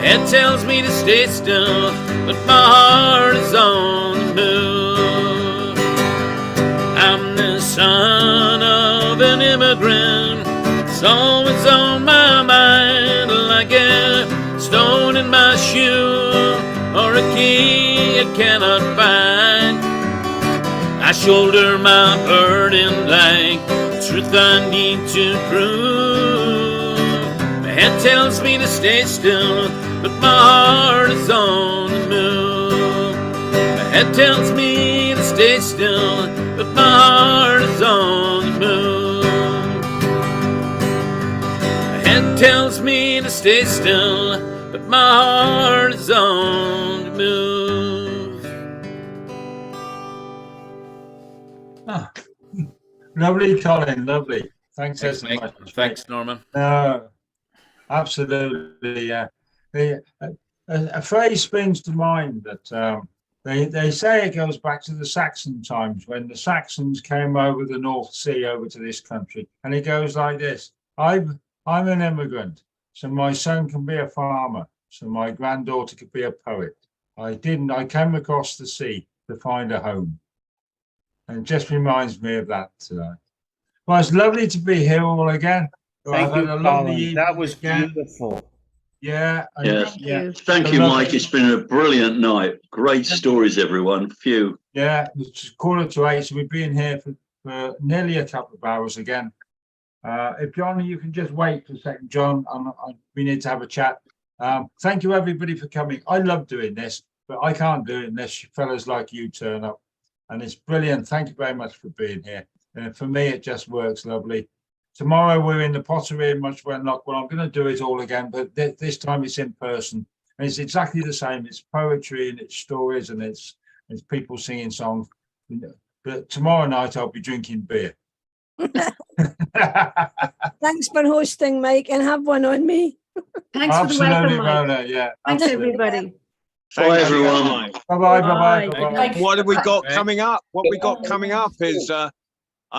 It tells me to stay still, but my heart is on the move. I'm the son of an immigrant. It's always on my mind, like a stone in my shoe, or a key I cannot find. I shoulder my burden like truth I need to prove. My head tells me to stay still, but my heart is on the move. My head tells me to stay still, but my heart is on the move. My head tells me to stay still, but my heart is on the move. Ah, lovely, Colin. Lovely. Thanks Thanks, so Mike. much. Thanks, Norman. No, absolutely. Yeah. A phrase springs to mind that they say it goes back to the Saxon times when the Saxons came over the North Sea over to this country, and it goes like this: I'm an immigrant, so my son can be a farmer, so my granddaughter could be a poet. I came across the sea to find a home. And it just reminds me of that tonight. Well, it's lovely to be here all again. Thank I've you, had a lovely Colin. evening That was again. beautiful. Yeah. Yes. Yeah. Thank you, Mike. It's been a brilliant night. Great stories, everyone. Phew. Yeah, it's 7:45, so we've been here for nearly a couple of hours again. If John, you can just wait for a second, John, we need to have a chat. Thank you, everybody, for coming. I love doing this, but I can't do it unless fellas like you turn up. And it's brilliant. Thank you very much for being here. For me, it just works lovely. Tomorrow we're in the Pottery in Muchwell Lock. Well, I'm going to do it all again, but this time it's in person. And it's exactly the same. It's poetry and it's stories and it's people singing songs. But tomorrow night I'll be drinking beer. Thanks for hosting, Mike, and have one on me. Thanks for the welcome, Mike. Rona, yeah. Thanks, Absolutely. everybody. Bye, everyone. Bye-bye, Bye. bye-bye. What have we got Right. coming up? What we got coming up is, I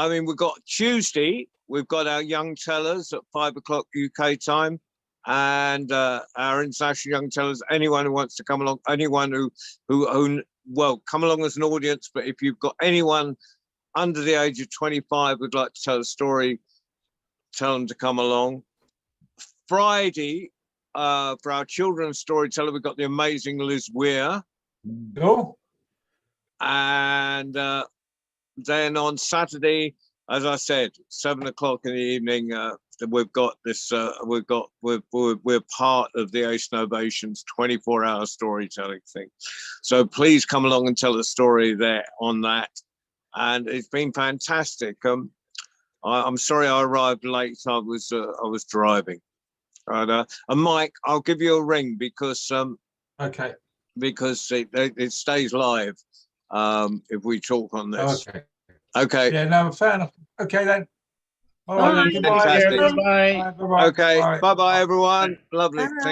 mean, we've got Tuesday. We've got our young tellers at 5 o'clock UK time, and our international young tellers. Anyone who wants to come along, anyone who well, come along as an audience. But if you've got anyone under the age of 25 would like to tell a story, tell them to come along. Friday, for our children's storyteller, we've got the amazing Liz Weir. Oh, And then on Saturday, as I said, 7 o'clock in the evening, we've got this. We're part of the Ace Novations 24-hour storytelling thing. So please come along and tell a story there on that. And it's been fantastic. I'm sorry I arrived late. I was driving. And Mike, I'll give you a ring because okay. because it stays live if we talk on this. Okay. Okay. Yeah, no, fair enough. Okay then. All right, then. Bye. Goodbye. Fantastic. Bye. Bye-bye. Okay. Bye. Bye bye, everyone. Lovely. Bye.